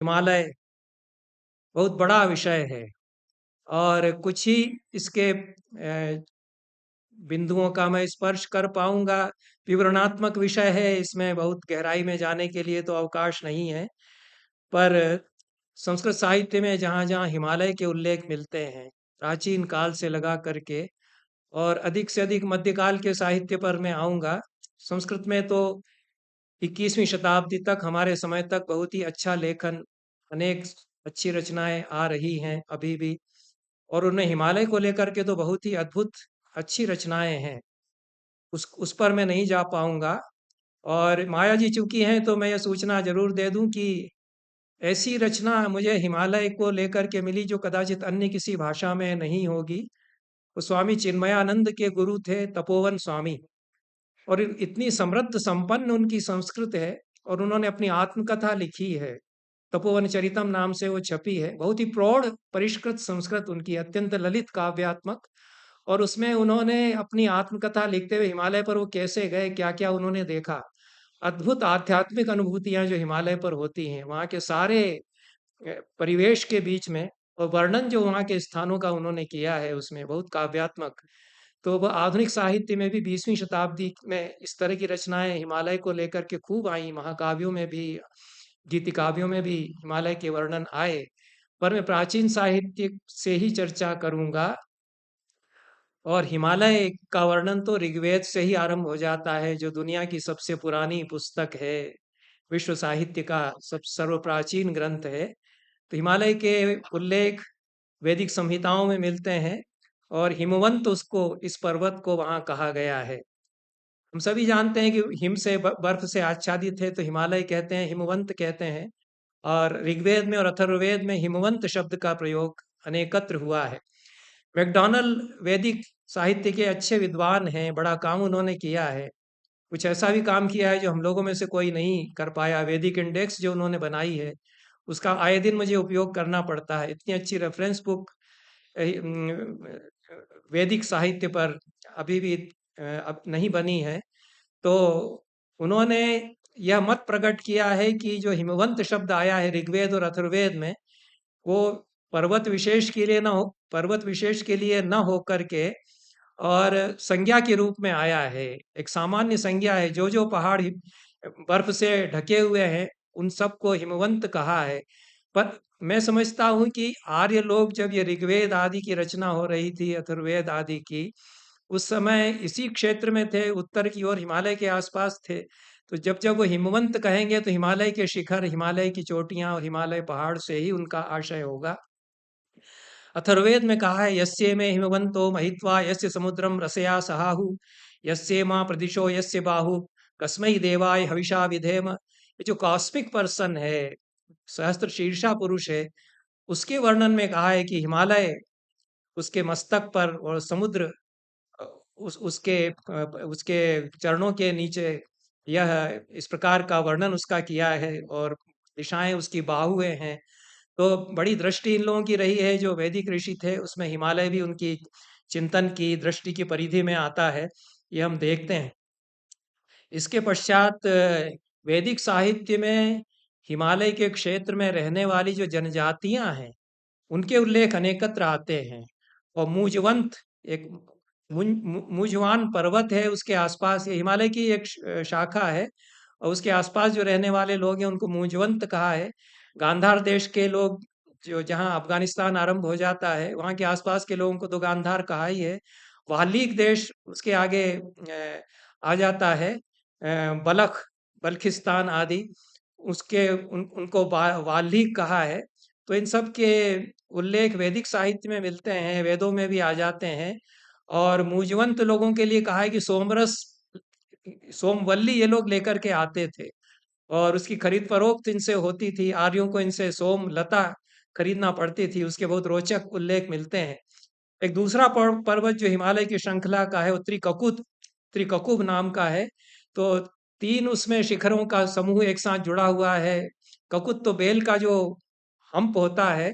हिमालय बहुत बड़ा विषय है और कुछ ही इसके बिंदुओं का मैं स्पर्श कर पाऊंगा। विवरणात्मक विषय है, इसमें बहुत गहराई में जाने के लिए तो अवकाश नहीं है। पर संस्कृत साहित्य में जहाँ जहाँ हिमालय के उल्लेख मिलते हैं प्राचीन काल से लगा करके, और अधिक से अधिक मध्यकाल के साहित्य पर मैं आऊँगा। संस्कृत में तो 21वीं शताब्दी तक, हमारे समय तक बहुत ही अच्छा लेखन, अनेक अच्छी रचनाएं आ रही हैं अभी भी, और उनमें हिमालय को लेकर के तो बहुत ही अद्भुत अच्छी रचनाएं हैं। उस पर मैं नहीं जा पाऊंगा। और माया जी चूंकि हैं तो मैं ये सूचना जरूर दे दूं कि ऐसी रचना मुझे हिमालय को लेकर के मिली जो कदाचित अन्य किसी भाषा में नहीं होगी। वो स्वामी चिन्मयानंद के गुरु थे, तपोवन स्वामी, और इतनी समृद्ध संपन्न उनकी संस्कृत है, और उन्होंने अपनी आत्मकथा लिखी है, तपोवन चरितम नाम से वो छपी है। बहुत ही प्रौढ़ परिष्कृत संस्कृत उनकी, अत्यंत ललित काव्यात्मक। और उसमें उन्होंने अपनी आत्मकथा लिखते हुए हिमालय पर वो कैसे गए, क्या क्या उन्होंने देखा, अद्भुत आध्यात्मिक अनुभूतियां जो हिमालय पर होती हैं, वहाँ के सारे परिवेश के बीच में, और वर्णन जो वहाँ के स्थानों का उन्होंने किया है उसमें बहुत काव्यात्मक। तो वह आधुनिक साहित्य में भी 20वीं शताब्दी में इस तरह की रचनाएं हिमालय को लेकर के खूब आई। महाकाव्यों में भी, गीति काव्यों में भी हिमालय के वर्णन आए। पर मैं प्राचीन साहित्य से ही चर्चा करूंगा। और हिमालय का वर्णन तो ऋग्वेद से ही आरंभ हो जाता है, जो दुनिया की सबसे पुरानी पुस्तक है, विश्व साहित्य का सब सर्वप्राचीन ग्रंथ है। तो हिमालय के उल्लेख वैदिक संहिताओं में मिलते हैं, और हिमवंत उसको, इस पर्वत को वहाँ कहा गया है। हम सभी जानते हैं कि हिम से बर्फ से आच्छादित है, तो हिमालय कहते हैं, हिमवंत कहते हैं। और ऋग्वेद में और अथर्ववेद में हिमवंत शब्द का प्रयोग अनेकत्र हुआ है। मैकडॉनल वैदिक साहित्य के अच्छे विद्वान हैं, बड़ा काम उन्होंने किया है। कुछ ऐसा भी काम किया है जो हम लोगों में से कोई नहीं कर पाया। वैदिक इंडेक्स जो उन्होंने बनाई है, उसका आए दिन मुझे उपयोग करना पड़ता है। इतनी अच्छी रेफरेंस बुक वैदिक साहित्य पर अभी भी अब नहीं बनी है। तो उन्होंने यह मत प्रकट किया है कि जो हिमवंत शब्द आया है ऋग्वेद और अथर्ववेद में, वो पर्वत विशेष के लिए न हो करके और संज्ञा के रूप में आया है। एक सामान्य संज्ञा है, जो जो पहाड़ बर्फ से ढके हुए हैं उन सबको हिमवंत कहा है। पर मैं समझता हूँ कि आर्य लोग, जब ये ऋग्वेद आदि की रचना हो रही थी, अथर्ववेद आदि की, उस समय इसी क्षेत्र में थे, उत्तर की ओर हिमालय के आसपास थे। तो जब जब वो हिमवंत कहेंगे तो हिमालय के शिखर, हिमालय की चोटियां और हिमालय पहाड़ से ही उनका आशय होगा। अथर्ववेद में कहा है, यस्य में हिमवंतो महित्वा यस्य समुद्रम रसया सहाहु, यस्य माँ प्रदिशो यस्य बाहु, कस्मै देवाय हविषा विधेम। ये जो कॉस्मिक पर्सन है, सहस्त्र शीर्षा पुरुष है, उसके वर्णन में कहा है कि हिमालय उसके मस्तक पर, और समुद्र उसके चरणों के नीचे। यह इस प्रकार का वर्णन उसका किया है, और दिशाएं उसकी बाहुएं हैं। तो बड़ी दृष्टि इन लोगों की रही है, जो वैदिक ऋषि थे, उसमें हिमालय भी उनकी चिंतन की दृष्टि की परिधि में आता है, ये हम देखते हैं। इसके पश्चात वैदिक साहित्य में हिमालय के क्षेत्र में रहने वाली जो जनजातियां हैं, उनके उल्लेख अनेकत्र आते हैं। और मूजवंत, एक मूजवान पर्वत है, उसके आसपास, ये हिमालय की एक शाखा है, और उसके आसपास जो रहने वाले लोग हैं उनको मूजवंत कहा है। गांधार देश के लोग, जो जहाँ अफगानिस्तान आरंभ हो जाता है, वहाँ के आसपास के लोगों को तो गांधार कहा ही है। वाल्मीक देश उसके आगे आ जाता है, बलख, बल्खिस्तान आदि, उनको वाल्मीक कहा है। तो इन सब के उल्लेख वैदिक साहित्य में मिलते हैं, वेदों में भी आ जाते हैं। और मूजवंत लोगों के लिए कहा है कि सोमरस, सोमवल्ली ये लोग लेकर के आते थे, और उसकी खरीद फरोख्त इनसे होती थी। आर्यों को इनसे सोम लता खरीदना पड़ती थी। उसके बहुत रोचक उल्लेख मिलते हैं। एक दूसरा पर्वत जो हिमालय की श्रृंखला का है, वो त्रिककुब नाम का है। तो तीन उसमें शिखरों का समूह एक साथ जुड़ा हुआ है। ककुत तो बेल का जो हम्प होता है,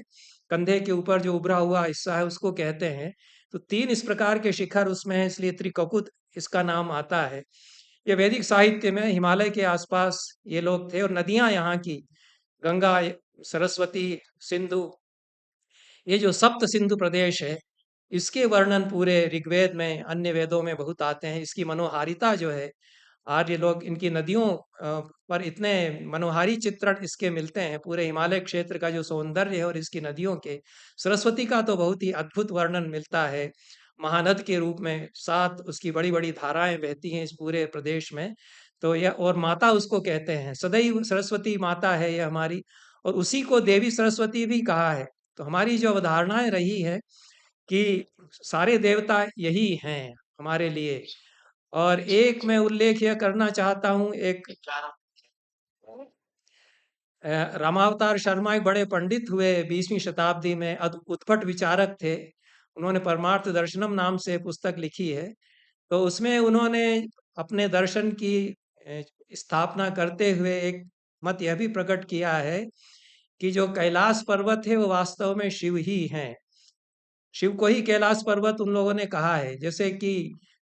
कंधे के ऊपर जो उभरा हुआ हिस्सा है, उसको कहते हैं। तो तीन इस प्रकार के शिखर उसमें है, इसलिए त्रिककुत इसका नाम आता है। ये वैदिक साहित्य में हिमालय के आसपास ये लोग थे। और नदियां यहाँ की, गंगा सरस्वती, सिंधु, ये जो सप्त सिंधु प्रदेश है, इसके वर्णन पूरे ऋग्वेद में, अन्य वेदों में बहुत आते हैं। इसकी मनोहारिता जो है, आर्य लोग इनकी नदियों पर इतने मनोहारी चित्रण इसके मिलते हैं, पूरे हिमालय क्षेत्र का जो सौंदर्य है और इसकी नदियों के। सरस्वती का तो बहुत ही अद्भुत वर्णन मिलता है, महानद के रूप में 7 उसकी बड़ी-बड़ी धाराएँ बहती हैं इस पूरे प्रदेश में। तो यह, और माता उसको कहते हैं, सदैव सरस्वती माता है ये हमारी, और उसी को देवी सरस्वती भी कहा है। तो हमारी जो अवधारणाएँ रही है कि सारे देवता यही हैं हमारे लिए। और एक मैं उल्लेख यह करना चाहता हूँ, एक रामावतार शर्मा एक बड़े पंडित हुए 20वीं शताब्दी में, उत्पट विचारक थे। उन्होंने परमार्थ दर्शनम नाम से पुस्तक लिखी है। तो उसमें उन्होंने अपने दर्शन की अ, स्थापना करते हुए एक मत यह भी प्रकट किया है कि जो कैलाश पर्वत है वो वास्तव में शिव ही हैं। शिव को ही कैलाश पर्वत उन लोगों ने कहा है। जैसे कि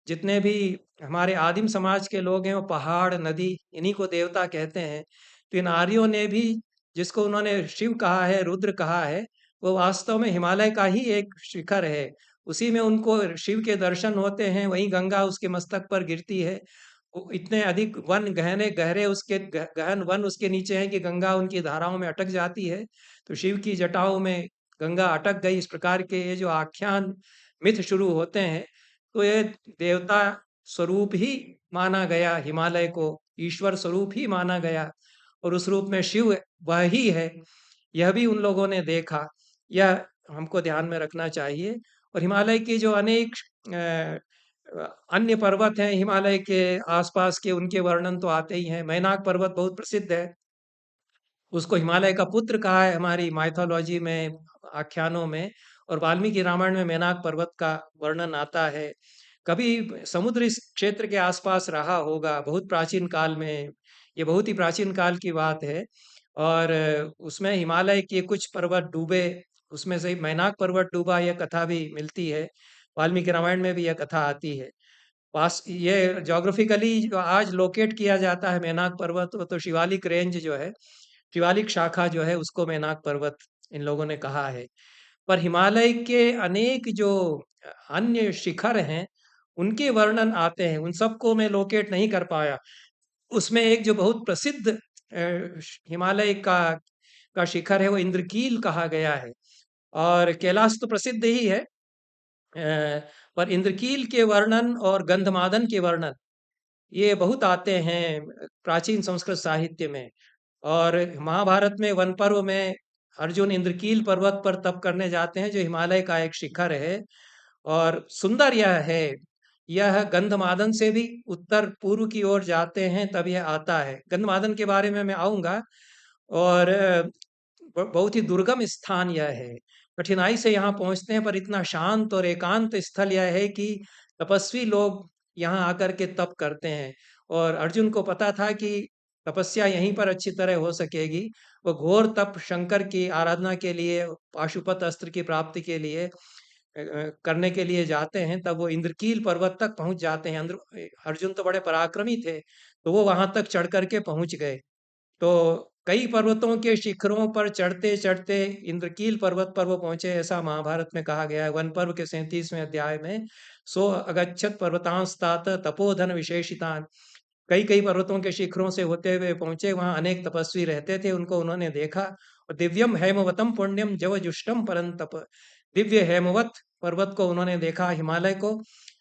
जितने भी हमारे आदिम समाज के लोग हैं वो पहाड़, नदी, इन्हीं को देवता कहते हैं। तो इन आर्यों ने भी जिसको उन्होंने शिव कहा है, रुद्र कहा है, वो वास्तव में हिमालय का ही एक शिखर है। उसी में उनको शिव के दर्शन होते हैं, वहीं गंगा उसके मस्तक पर गिरती है। वो इतने अधिक वन गहने गहरे उसके गहन वन उसके नीचे हैं कि गंगा उनकी धाराओं में अटक जाती है। तो शिव की जटाओं में गंगा अटक गई, इस प्रकार के ये जो आख्यान मिथ शुरू होते हैं, तो ये देवता स्वरूप ही माना गया हिमालय को, ईश्वर स्वरूप ही माना गया, और उस रूप में शिव वह ही है, यह भी उन लोगों ने देखा। यह हमको ध्यान में रखना चाहिए। और हिमालय की जो अनेक अन्य पर्वत हैं हिमालय के आसपास के, उनके वर्णन तो आते ही हैं। मैनाक पर्वत बहुत प्रसिद्ध है, उसको हिमालय का पुत्र कहा है हमारी माइथोलॉजी में, आख्यानों में। और वाल्मीकि रामायण में मैनाक पर्वत का वर्णन आता है। कभी समुद्र इस क्षेत्र के आसपास रहा होगा बहुत प्राचीन काल में, ये बहुत ही प्राचीन काल की बात है। और उसमें हिमालय के कुछ पर्वत डूबे, उसमें से मैनाक पर्वत डूबा, यह कथा भी मिलती है। वाल्मीकि रामायण में भी यह कथा आती है। पास ये ज्योग्राफिकली जो आज लोकेट किया जाता है मैनाक पर्वत, वो तो शिवालिक रेंज जो है, शिवालिक शाखा जो है, उसको मैनाक पर्वत इन लोगों ने कहा है। पर हिमालय के अनेक जो अन्य शिखर हैं, उनके वर्णन आते हैं, उन सबको मैं लोकेट नहीं कर पाया। उसमें एक जो बहुत प्रसिद्ध हिमालय का शिखर है, वो इंद्रकील कहा गया है। और कैलाश तो प्रसिद्ध ही है, पर इंद्रकील के वर्णन और गंधमादन के वर्णन ये बहुत आते हैं प्राचीन संस्कृत साहित्य में। और महाभारत में वन पर्व में अर्जुन इंद्रकील पर्वत पर तप करने जाते हैं, जो हिमालय का एक शिखर है। और सुंदर यह है, यह गंधमादन से भी उत्तर पूर्व की ओर जाते हैं तब यह आता है। गंधमादन के बारे में मैं आऊंगा। और बहुत ही दुर्गम स्थान यह है, कठिनाई से यहाँ पहुँचते हैं, पर इतना शांत और एकांत स्थल यह है कि तपस्वी लोग यहाँ आकर के तप करते हैं। और अर्जुन को पता था कि तपस्या यहीं पर अच्छी तरह हो सकेगी। वो घोर तप शंकर की आराधना के लिए, पाशुपत अस्त्र की प्राप्ति के लिए करने के लिए जाते हैं। तब वो इंद्रकील पर्वत तक पहुंच जाते हैं। अर्जुन तो बड़े पराक्रमी थे, तो वो वहां तक चढ़ करके पहुंच गए। तो कई पर्वतों के शिखरों पर चढ़ते चढ़ते इंद्रकील पर्वत पर वो पहुंचे, ऐसा महाभारत में कहा गया है। वन पर्व के 37वें अध्याय में, सो अगच्छत पर्वतांस्तात तपोधन विशेषितान, कई कई पर्वतों के शिखरों से होते हुए पहुंचे, वहां अनेक तपस्वी रहते थे, उनको उन्होंने देखा। और दिव्यम हेमवतम पुण्यम जव जुष्टम परंतप, दिव्य हेमवत पर्वत को उन्होंने देखा, हिमालय को।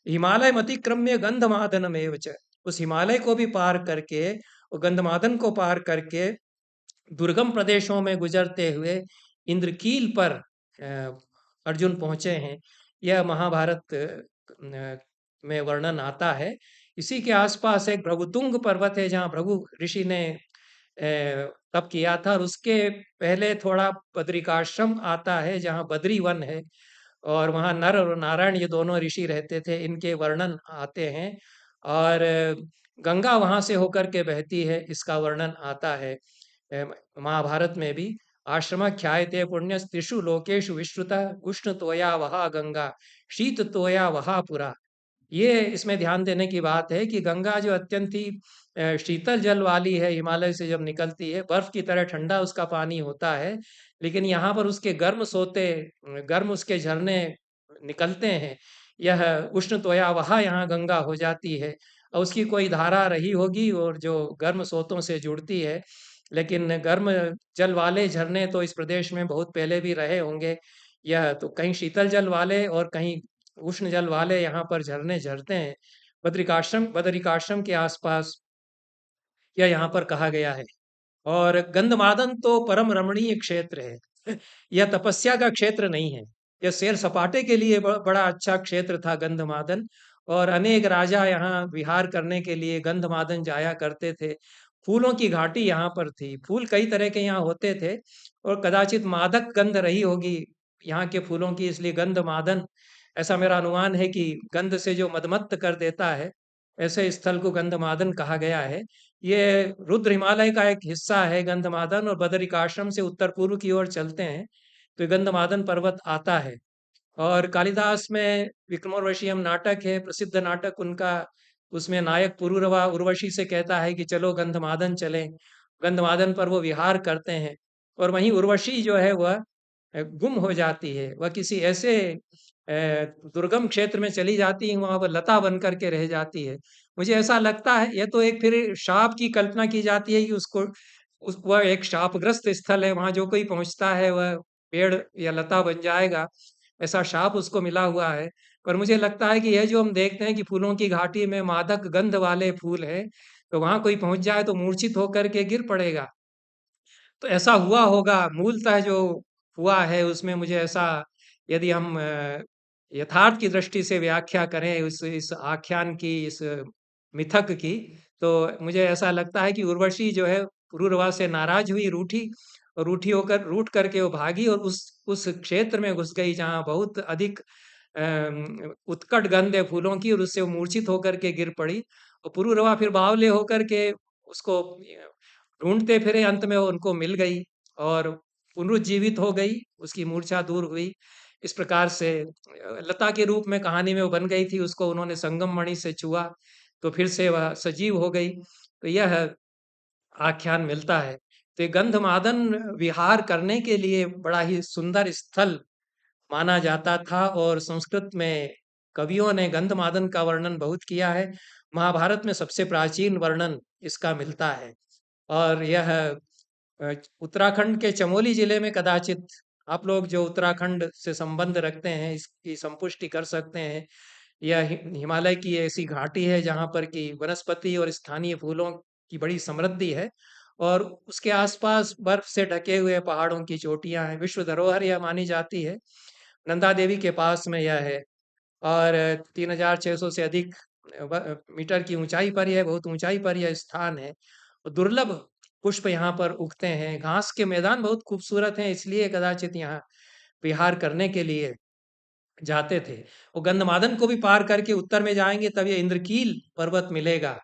हिमालय अतिक्रम्य गंधमादन में, उस हिमालय को भी पार करके, और गंधमादन को पार करके दुर्गम प्रदेशों में गुजरते हुए इंद्रकील पर अर्जुन पहुंचे हैं। यह महाभारत में वर्णन आता है। इसी के आसपास एक भृगुतुंग पर्वत है, जहाँ भृगु ऋषि ने तप किया था। और उसके पहले थोड़ा बद्रिकाश्रम आता है, जहाँ बद्री वन है, और वहाँ नर और नारायण ये दोनों ऋषि रहते थे, इनके वर्णन आते हैं। और गंगा वहाँ से होकर के बहती है, इसका वर्णन आता है महाभारत में भी। आश्रम ख्यायते पुण्य त्रिषु लोकेशु विश्रुता, उष्ण तोया वहा गंगा, शीत तोया वहा पुरा। ये इसमें ध्यान देने की बात है कि गंगा जो अत्यंत ही शीतल जल वाली है, हिमालय से जब निकलती है, बर्फ की तरह ठंडा उसका पानी होता है, लेकिन यहाँ पर उसके गर्म उसके झरने निकलते हैं। यह उष्ण तोयावहा यहाँ गंगा हो जाती है और उसकी कोई धारा रही होगी और जो गर्म सोतों से जुड़ती है, लेकिन गर्म जल वाले झरने तो इस प्रदेश में बहुत पहले भी रहे होंगे। यह तो कहीं शीतल जल वाले और कहीं उष्ण जल वाले यहाँ पर झरने झरते हैं। बदरिकाश्रम के आसपास यह यहाँ पर कहा गया है। और गंधमादन तो परम रमणीय क्षेत्र है। यह तपस्या का क्षेत्र नहीं है। यह सैर सपाटे के लिए बड़ा अच्छा क्षेत्र था गंधमादन। और अनेक राजा यहाँ विहार करने के लिए गंधमादन जाया करते थे। फूलों की घाटी यहाँ पर थी। फूल कई तरह के यहाँ होते थे और कदाचित मादक गंध रही होगी यहाँ के फूलों की, इसलिए गंधमादन, ऐसा मेरा अनुमान है कि गंध से जो मदमत्त कर देता है, ऐसे स्थल को गंधमादन कहा गया है। ये रुद्र हिमालय का एक हिस्सा है गंधमादन, और बदरिकाश्रम से उत्तर पूर्व की ओर चलते हैं तो ये गंधमादन पर्वत आता है। और कालिदास में विक्रमोर्वशीयम नाटक है, प्रसिद्ध नाटक उनका। उसमें नायक पुरूरवा उर्वशी से कहता है कि चलो गंधमादन चलें। गंधमादन पर वो विहार करते हैं और वहीं उर्वशी जो है वह गुम हो जाती है। वह किसी ऐसे दुर्गम क्षेत्र में चली जाती है, वहां पर लता बन करके रह जाती है। मुझे ऐसा लगता है यह तो एक फिर शाप की कल्पना की जाती है कि उसको वह एक शापग्रस्त स्थल है, वहां जो कोई पहुंचता है वह पेड़ या लता बन जाएगा, ऐसा शाप उसको मिला हुआ है। पर मुझे लगता है कि यह जो हम देखते हैं कि फूलों की घाटी में मादक गंध वाले फूल हैं, तो वहां कोई पहुंच जाए तो मूर्छित होकर के गिर पड़ेगा। तो ऐसा हुआ होगा मूलतः जो हुआ है उसमें, मुझे ऐसा, यदि हम यथार्थ की दृष्टि से व्याख्या करें इस आख्यान की, इस मिथक की, तो मुझे ऐसा लगता है कि उर्वशी जो है पुरूरवा से नाराज हुई, रूठी, और रूठ करके वो भागी और उस क्षेत्र में घुस गई जहाँ बहुत अधिक उत्कट गंध है फूलों की, और उससे वो मूर्छित होकर के गिर पड़ी। और पुरूरवा फिर बावले होकर के उसको ढूंढते फिरे, अंत में वो उनको मिल गई और पुनरुज्जीवित हो गई, उसकी मूर्छा दूर हुई। इस प्रकार से लता के रूप में कहानी में वो बन गई थी, उसको उन्होंने संगम मणि से छुआ तो फिर से वह सजीव हो गई। तो यह आख्यान मिलता है। तो ये गंधमादन विहार करने के लिए बड़ा ही सुंदर स्थल माना जाता था और संस्कृत में कवियों ने गंधमादन का वर्णन बहुत किया है। महाभारत में सबसे प्राचीन वर्णन इसका मिलता है। और यह उत्तराखंड के चमोली जिले में कदाचित, आप लोग जो उत्तराखंड से संबंध रखते हैं इसकी संपुष्टि कर सकते हैं। यह हिमालय की ऐसी घाटी है जहाँ पर कि वनस्पति और स्थानीय फूलों की बड़ी समृद्धि है और उसके आसपास बर्फ से ढके हुए पहाड़ों की चोटियां हैं। विश्व धरोहर यह मानी जाती है। नंदा देवी के पास में यह है और 3600 से अधिक मीटर की ऊंचाई पर यह, बहुत ऊंचाई पर यह स्थान है। और दुर्लभ पुष्प यहाँ पर उगते हैं। घास के मैदान बहुत खूबसूरत हैं, इसलिए कदाचित यहाँ विहार करने के लिए जाते थे। वो गंधमादन को भी पार करके उत्तर में जाएंगे तब ये इंद्रकील पर्वत मिलेगा।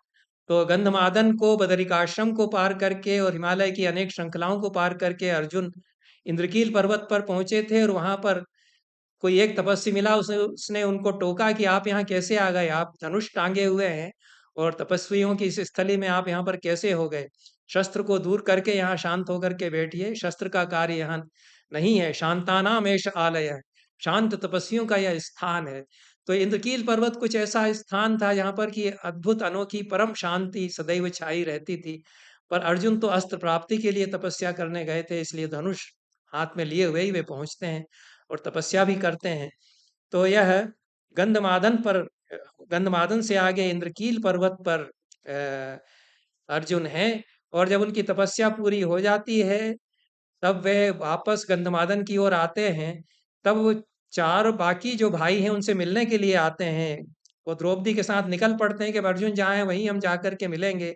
तो गंधमादन को, बदरिकाश्रम को पार करके और हिमालय की अनेक श्रृंखलाओं को पार करके अर्जुन इंद्रकील पर्वत पर पहुंचे थे और वहां पर कोई एक तपस्वी मिला, उसने उनको टोका कि आप यहाँ कैसे आ गए, आप धनुष टांगे हुए हैं और तपस्वियों की इस स्थली में आप यहाँ पर कैसे हो गए। शस्त्र को दूर करके यहाँ शांत होकर के बैठिए, शस्त्र का कार्य यहाँ नहीं है। शांतानाम एष आलय, शांत तपस्वियों का यह स्थान है। तो इंद्रकील पर्वत कुछ ऐसा स्थान था जहाँ पर कि अद्भुत अनोखी परम शांति सदैव छाई रहती थी। पर अर्जुन तो अस्त्र प्राप्ति के लिए तपस्या करने गए थे, इसलिए धनुष हाथ में लिए हुए ही वे पहुंचते हैं और तपस्या भी करते हैं। तो यह गंधमादन पर, गंधमादन से आगे इंद्रकील पर्वत पर अर्जुन हैं। और जब उनकी तपस्या पूरी हो जाती है तब वे वापस गंधमादन की ओर आते हैं। तब वो चार बाकी जो भाई हैं उनसे मिलने के लिए आते हैं। वो द्रौपदी के साथ निकल पड़ते हैं कि अब अर्जुन जहाँ है वहीं हम जाकर के मिलेंगे,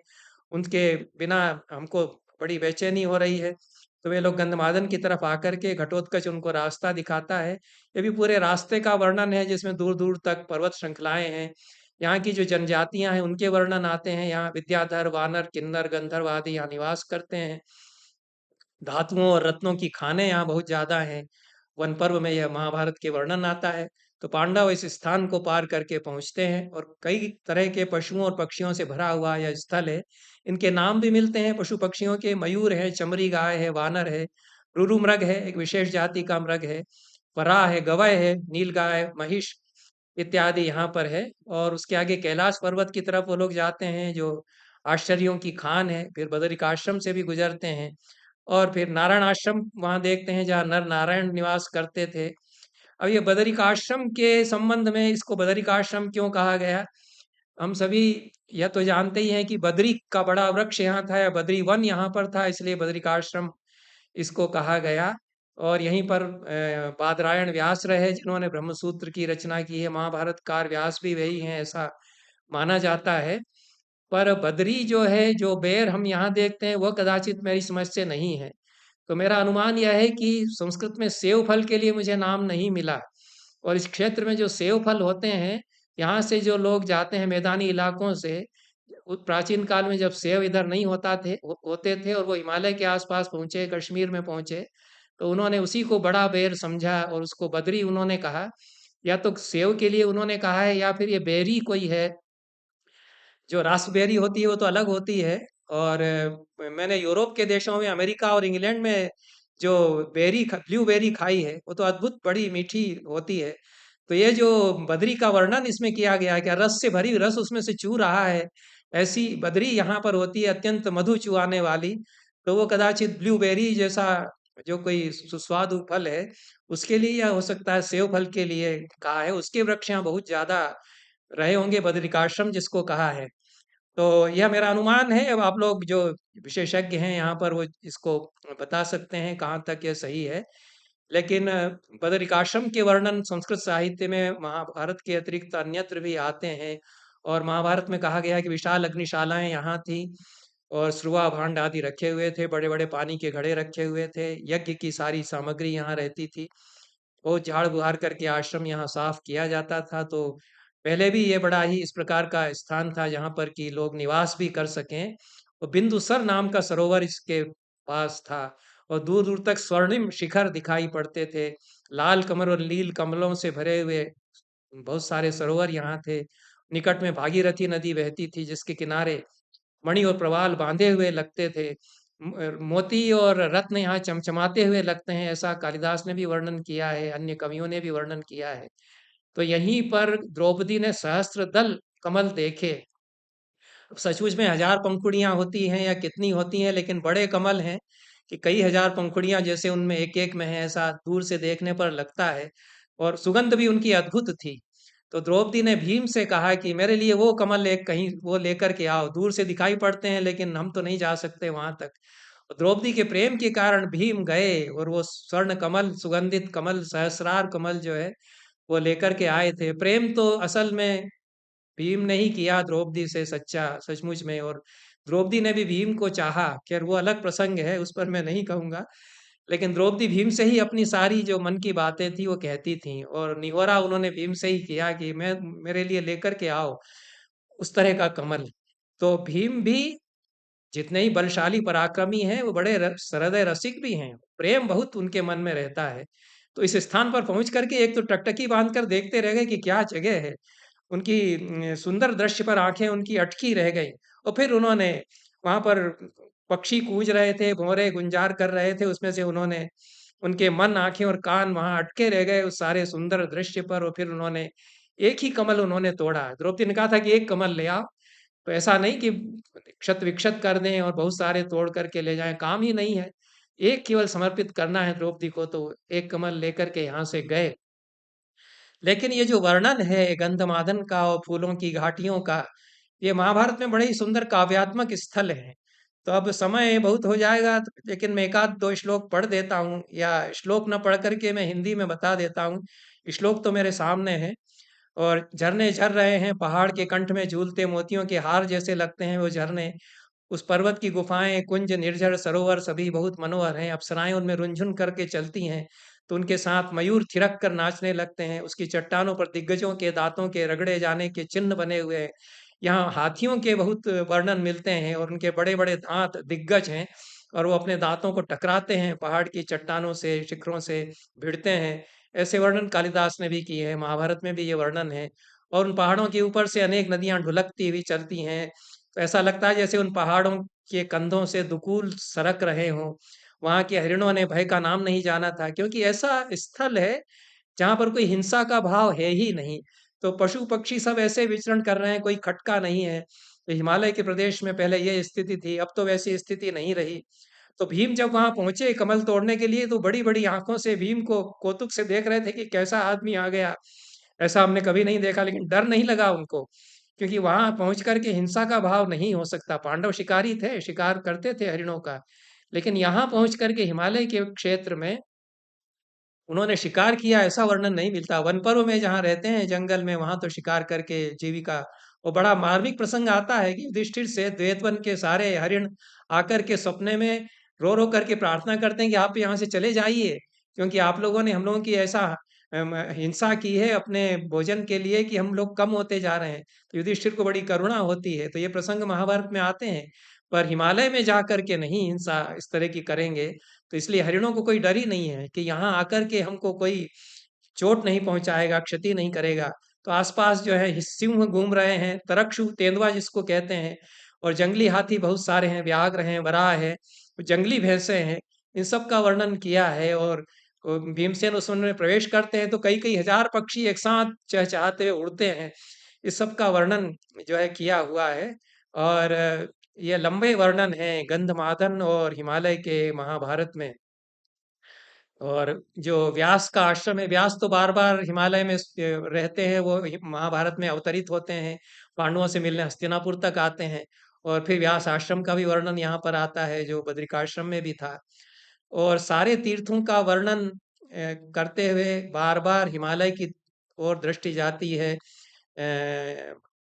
उनके बिना हमको बड़ी बेचैनी हो रही है। तो वे लोग गंधमादन की तरफ आकर के घटोत्कच उनको रास्ता दिखाता है। ये भी पूरे रास्ते का वर्णन है जिसमें दूर दूर तक पर्वत श्रृंखलाएं हैं। यहाँ की जो जनजातियां हैं उनके वर्णन आते हैं। यहाँ विद्याधर, वानर, किन्नर, गंधर्व आदि यहाँ निवास करते हैं। धातुओं और रत्नों की खानें यहाँ बहुत ज्यादा हैं। वन पर्व में यह महाभारत के वर्णन आता है। तो पांडव इस स्थान को पार करके पहुंचते हैं और कई तरह के पशुओं और पक्षियों से भरा हुआ यह स्थल है। इनके नाम भी मिलते हैं पशु पक्षियों के, मयूर है, चमरी गाय है, वानर है, रुरु मृग है, एक विशेष जाति का मृग है, वराह है, गवय है, नीलगाय, महिष इत्यादि यहाँ पर है। और उसके आगे कैलाश पर्वत की तरफ वो लोग जाते हैं जो आश्चर्यों की खान है। फिर बदरिकाश्रम से भी गुजरते हैं और फिर नारायण आश्रम वहाँ देखते हैं जहाँ नर नारायण निवास करते थे। अब ये बदरिकाश्रम के संबंध में इसको बदरिकाश्रम क्यों कहा गया, हम सभी यह तो जानते ही हैं कि बद्री का बड़ा वृक्ष यहाँ था, या बद्री वन यहाँ पर था, इसलिए बदरिकाश्रम इसको कहा गया। और यहीं पर बादरायण व्यास रहे जिन्होंने ब्रह्मसूत्र की रचना की है। महाभारतकार व्यास भी वही हैं ऐसा माना जाता है। पर बद्री जो है, जो बेर हम यहाँ देखते हैं, वह कदाचित मेरी समझ से नहीं है। तो मेरा अनुमान यह है कि संस्कृत में सेव फल के लिए मुझे नाम नहीं मिला, और इस क्षेत्र में जो सेव फल होते हैं, यहाँ से जो लोग जाते हैं मैदानी इलाकों से, प्राचीन काल में जब सेव इधर नहीं होते थे और वो हिमालय के आसपास पहुंचे, कश्मीर में पहुंचे, तो उन्होंने उसी को बड़ा बेर समझा और उसको बद्री उन्होंने कहा। या तो सेव के लिए उन्होंने कहा है, या फिर ये बेरी कोई है। जो रास्पबेरी होती है वो तो अलग होती है। और मैंने यूरोप के देशों में, अमेरिका और इंग्लैंड में जो ब्लूबेरी खाई है, वो तो अद्भुत बड़ी मीठी होती है। तो ये जो बदरी का वर्णन इसमें किया गया है, क्या रस से भरी, रस उसमें से चू रहा है, ऐसी बदरी यहाँ पर होती है, अत्यंत मधु चुआने वाली। तो वो कदाचित ब्लूबेरी जैसा जो कोई सुस्वादु फल है उसके लिए, या हो सकता है सेव फल के लिए कहा है। उसके वृक्ष यहाँ बहुत ज्यादा रहे होंगे, बदरिकाश्रम जिसको कहा है। तो यह मेरा अनुमान है। अब आप लोग जो विशेषज्ञ हैं यहाँ पर, वो इसको बता सकते हैं कहाँ तक यह सही है। लेकिन बदरिकाश्रम के वर्णन संस्कृत साहित्य में महाभारत के अतिरिक्त अन्यत्र भी आते हैं। और महाभारत में कहा गया है कि विशाल अग्निशालाएं यहाँ थी और श्रुआ भांड आदि रखे हुए थे, बड़े बड़े पानी के घड़े रखे हुए थे, यज्ञ की सारी सामग्री यहाँ रहती थी। बहुत झाड़ बुहार करके आश्रम यहाँ साफ किया जाता था। तो पहले भी ये बड़ा ही इस प्रकार का स्थान था जहाँ पर कि लोग निवास भी कर सकें। और बिंदुसर नाम का सरोवर इसके पास था, और दूर दूर तक स्वर्णिम शिखर दिखाई पड़ते थे। लाल कमल और नील कमलों से भरे हुए बहुत सारे सरोवर यहाँ थे। निकट में भागीरथी नदी बहती थी जिसके किनारे मणि और प्रवाल बांधे हुए लगते थे। मोती और रत्न यहाँ चमचमाते हुए लगते हैं, ऐसा कालिदास ने भी वर्णन किया है, अन्य कवियों ने भी वर्णन किया है। तो यहीं पर द्रौपदी ने सहस्त्र दल कमल देखे। अब सचमुच में हजार पंखुड़ियां होती हैं या कितनी होती हैं, लेकिन बड़े कमल हैं कि कई हजार पंखुड़ियां जैसे उनमें एक एक में है, ऐसा दूर से देखने पर लगता है। और सुगंध भी उनकी अद्भुत थी। तो द्रौपदी ने भीम से कहा कि मेरे लिए वो कमल एक कहीं वो लेकर के आओ, दूर से दिखाई पड़ते हैं लेकिन हम तो नहीं जा सकते वहां तक। और द्रौपदी के प्रेम के कारण भीम गए और वो स्वर्ण कमल, सुगंधित कमल, सहस्रार कमल जो है वो लेकर के आए थे। प्रेम तो असल में भीम ने ही किया द्रौपदी से सच्चा, सचमुच में। और द्रौपदी ने भी भीम को चाहा, खैर वो अलग प्रसंग है, उस पर मैं नहीं कहूंगा। लेकिन द्रौपदी भीम से ही अपनी सारी जो मन की बातें थी वो कहती थी, और निहोरा उन्होंने भीम से ही किया कि मैं, मेरे लिए लेकर के आओ उस तरह का कमल। तो भीम भी जितने ही बलशाली पराक्रमी हैं, वो बड़े हृदय रसिक भी हैं, प्रेम बहुत उनके मन में रहता है। तो इस स्थान पर पहुंच करके एक तो टकटकी बांध कर देखते रह गए कि क्या जगह है। उनकी सुंदर दृश्य पर आंखें उनकी अटकी रह गई। और फिर उन्होंने वहां पर पक्षी कूज रहे थे, भौरे गुंजार कर रहे थे, उसमें से उन्होंने, उनके मन, आंखें और कान वहां अटके रह गए उस सारे सुंदर दृश्य पर। और फिर उन्होंने एक ही कमल उन्होंने तोड़ा। द्रौपदी ने कहा था कि एक कमल ले आओ। तो ऐसा नहीं कि क्षत विक्षत कर दें और बहुत सारे तोड़ करके ले जाएं, काम ही नहीं है। एक केवल समर्पित करना है द्रौपदी को, तो एक कमल लेकर के यहाँ से गए। लेकिन ये जो वर्णन है गंधमादन का और फूलों की घाटियों का, ये महाभारत में बड़े ही सुंदर काव्यात्मक स्थल हैं। तो अब समय बहुत हो जाएगा, लेकिन मैं एक आध दो श्लोक पढ़ देता हूँ, या श्लोक न पढ़ करके मैं हिंदी में बता देता हूँ। श्लोक तो मेरे सामने है। और झरने झर रहे हैं पहाड़ के कंठ में, झूलते मोतियों के हार जैसे लगते हैं वो झरने। उस पर्वत की गुफाएं, कुंज, निर्झर सरोवर सभी बहुत मनोहर हैं। अप्सराएं उनमें रुंझुन करके चलती हैं, तो उनके साथ मयूर थिरक कर नाचने लगते हैं। उसकी चट्टानों पर दिग्गजों के दांतों के रगड़े जाने के चिन्ह बने हुए हैं। यहाँ हाथियों के बहुत वर्णन मिलते हैं और उनके बड़े बड़े दांत दिग्गज हैं। और वो अपने दाँतों को टकराते हैं, पहाड़ की चट्टानों से, शिखरों से भिड़ते हैं। ऐसे वर्णन कालिदास ने भी किए हैं, महाभारत में भी ये वर्णन है। और उन पहाड़ों के ऊपर से अनेक नदियाँ ढुलकती हुई चलती हैं, तो ऐसा लगता है जैसे उन पहाड़ों के कंधों से दुकूल सरक रहे हों। वहाँ के हरिणों ने भय का नाम नहीं जाना था, क्योंकि ऐसा स्थल है जहाँ पर कोई हिंसा का भाव है ही नहीं। तो पशु-पक्षी सब ऐसे विचरण कर रहे हैं, कोई खटका नहीं है। तो हिमालय के प्रदेश में पहले ये स्थिति थी, अब तो वैसी स्थिति नहीं रही। तो भीम जब वहाँ पहुँचे कमल तोड़ने के लिए, तो बड़ी-बड़ी आँखों से भीम को कौतुक से देख रहे थे कि कैसा आदमी आ गया। ऐसा हमने कभी नहीं देखा, लेकिन डर नहीं लगा उनको, क्योंकि वहाँ पहुँच कर के हिंसा का भाव नहीं हो सकता। पांडव शिकारी थे, शिकार करते थे हरिणों का। लेकिन यहाँ पहुँच कर के हिमालय के क्षेत्र में उन्होंने शिकार किया, ऐसा वर्णन नहीं मिलता। वनपरों में जहाँ रहते हैं जंगल में, वहां तो शिकार करके जीविका। वो बड़ा मार्मिक प्रसंग आता है कि युधिष्ठिर से द्वैतवन के सारे हरिण आकर के सपने में रो रो करके प्रार्थना करते हैं कि आप यहाँ से चले जाइए, क्योंकि आप लोगों ने हम लोगों की ऐसा हिंसा की है अपने भोजन के लिए कि हम लोग कम होते जा रहे हैं। तो युधिष्ठिर को बड़ी करुणा होती है, तो ये प्रसंग महाभारत में आते हैं। पर हिमालय में जा करके नहीं हिंसा इस तरह की करेंगे। तो इसलिए हरिणों को कोई डर ही नहीं है कि यहाँ आकर के हमको कोई चोट नहीं पहुंचाएगा, क्षति नहीं करेगा। तो आसपास जो है सिंह घूम रहे हैं, तरक्षु तेंदुआ जिसको कहते हैं, और जंगली हाथी बहुत सारे हैं, व्याघ्र हैं, वराह है, जंगली भैंसे हैं। इन सब का वर्णन किया है। और भीमसेन उस वन में प्रवेश करते हैं तो कई कई हजार पक्षी एक साथ चहचहाते हुए उड़ते हैं। इस सब का वर्णन जो है किया हुआ है। और ये लंबे वर्णन है गंधमादन और हिमालय के महाभारत में। और जो व्यास का आश्रम है, व्यास तो बार बार हिमालय में रहते हैं, वो महाभारत में अवतरित होते हैं, पांडवों से मिलने हस्तिनापुर तक आते हैं। और फिर व्यास आश्रम का भी वर्णन यहाँ पर आता है, जो बद्रिकाश्रम में भी था। और सारे तीर्थों का वर्णन करते हुए बार बार हिमालय की ओर दृष्टि जाती है,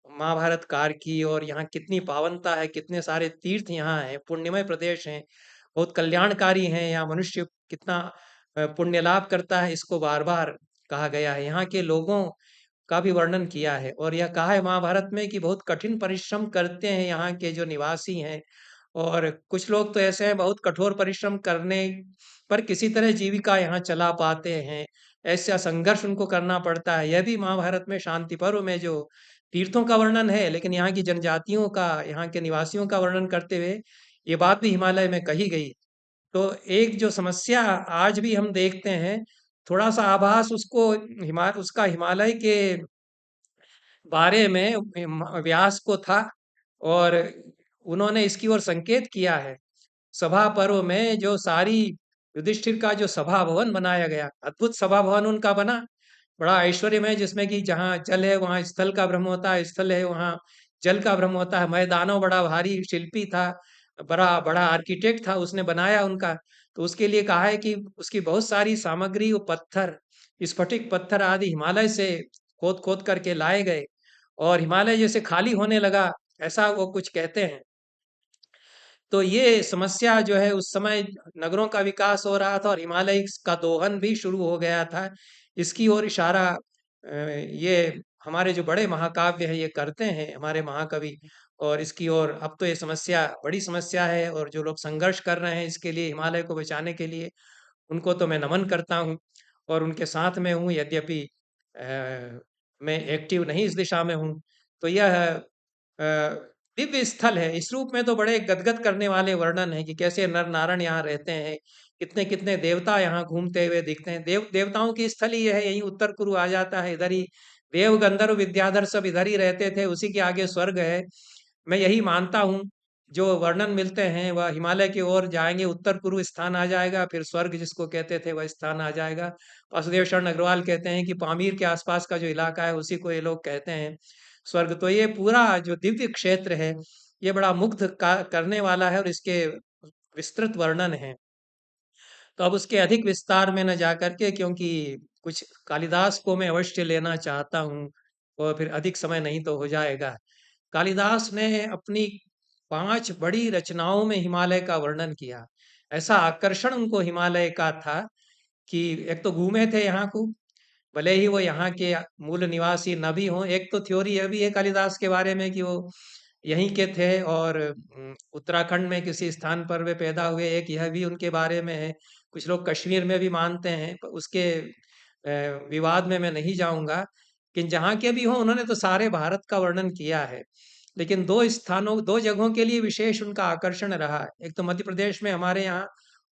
महाभारत काल की। और यहाँ कितनी पावनता है, कितने सारे तीर्थ यहाँ हैं, पुण्यमय प्रदेश हैं, बहुत कल्याणकारी हैं। यहाँ मनुष्य कितना पुण्य लाभ करता है, इसको बार बार कहा गया है। यहाँ के लोगों का भी वर्णन किया है, और यह कहा है महाभारत में कि बहुत कठिन परिश्रम करते हैं यहाँ के जो निवासी हैं। और कुछ लोग तो ऐसे हैं, बहुत कठोर परिश्रम करने पर किसी तरह जीविका यहाँ चला पाते हैं। ऐसा संघर्ष उनको करना पड़ता है। यह भी महाभारत में शांति पर्व में जो तीर्थों का वर्णन है, लेकिन यहाँ की जनजातियों का, यहाँ के निवासियों का वर्णन करते हुए ये बात भी हिमालय में कही गई। तो एक जो समस्या आज भी हम देखते हैं, थोड़ा सा आभास उसका हिमालय के बारे में व्यास को था, और उन्होंने इसकी ओर संकेत किया है। सभा पर्व में जो सारी युधिष्ठिर का जो सभा भवन बनाया गया, अद्भुत सभा भवन उनका बना, बड़ा ऐश्वर्यमय, जिसमें कि जहाँ जल है वहाँ स्थल का भ्रम होता है, स्थल है वहाँ जल का भ्रम होता है। मैदानों बड़ा भारी शिल्पी था, बड़ा बड़ा आर्किटेक्ट था, उसने बनाया उनका। तो उसके लिए कहा है कि उसकी बहुत सारी सामग्री, वो पत्थर, स्फटिक पत्थर आदि हिमालय से खोद खोद करके लाए गए, और हिमालय जैसे खाली होने लगा, ऐसा वो कुछ कहते हैं। तो ये समस्या जो है, उस समय नगरों का विकास हो रहा था और हिमालय का दोहन भी शुरू हो गया था। इसकी ओर इशारा ये हमारे जो बड़े महाकाव्य हैं ये करते हैं, हमारे महाकवि। और इसकी ओर अब तो ये समस्या बड़ी समस्या है, और जो लोग संघर्ष कर रहे हैं इसके लिए, हिमालय को बचाने के लिए, उनको तो मैं नमन करता हूँ और उनके साथ में हूँ। यद्यपि मैं एक्टिव नहीं इस दिशा में हूँ। तो यह दिव्य स्थल है। इस रूप में तो बड़े गदगद करने वाले वर्णन है कि कैसे नर नारायण यहाँ रहते हैं, कितने कितने देवता यहाँ घूमते हुए दिखते हैं। देवताओं की स्थल ही है, यही उत्तर कुरु आ जाता है, इधर ही देव गंधर्व विद्याधर सब इधर ही रहते थे, उसी के आगे स्वर्ग है। मैं यही मानता हूँ। जो वर्णन मिलते हैं वह हिमालय की ओर जाएंगे, उत्तर पूर्व स्थान आ जाएगा, फिर स्वर्ग जिसको कहते थे वह स्थान आ जाएगा। वासुदेव शरण अग्रवाल कहते हैं कि पामीर के आसपास का जो इलाका है उसी को ये लोग कहते हैं स्वर्ग। तो ये पूरा जो दिव्य क्षेत्र है, ये बड़ा मुग्ध करने वाला है, और इसके विस्तृत वर्णन है। तो अब उसके अधिक विस्तार में न जा करके, क्योंकि कुछ कालिदास को मैं अवश्य लेना चाहता हूँ, और फिर अधिक समय नहीं तो हो जाएगा। कालिदास ने अपनी 5 बड़ी रचनाओं में हिमालय का वर्णन किया। ऐसा आकर्षण उनको हिमालय का था कि एक तो घूमे थे यहाँ को, भले ही वो यहाँ के मूल निवासी न भी हों। एक तो थ्योरी यह भी है कालिदास के बारे में कि वो यहीं के थे और उत्तराखंड में किसी स्थान पर वे पैदा हुए, एक यह भी उनके बारे में है। कुछ लोग कश्मीर में भी मानते हैं, उसके विवाद में मैं नहीं जाऊँगा, लेकिन जहाँ के भी हों उन्होंने तो सारे भारत का वर्णन किया है। लेकिन 2 स्थानों 2 जगहों के लिए विशेष उनका आकर्षण रहा। एक तो मध्य प्रदेश में हमारे यहाँ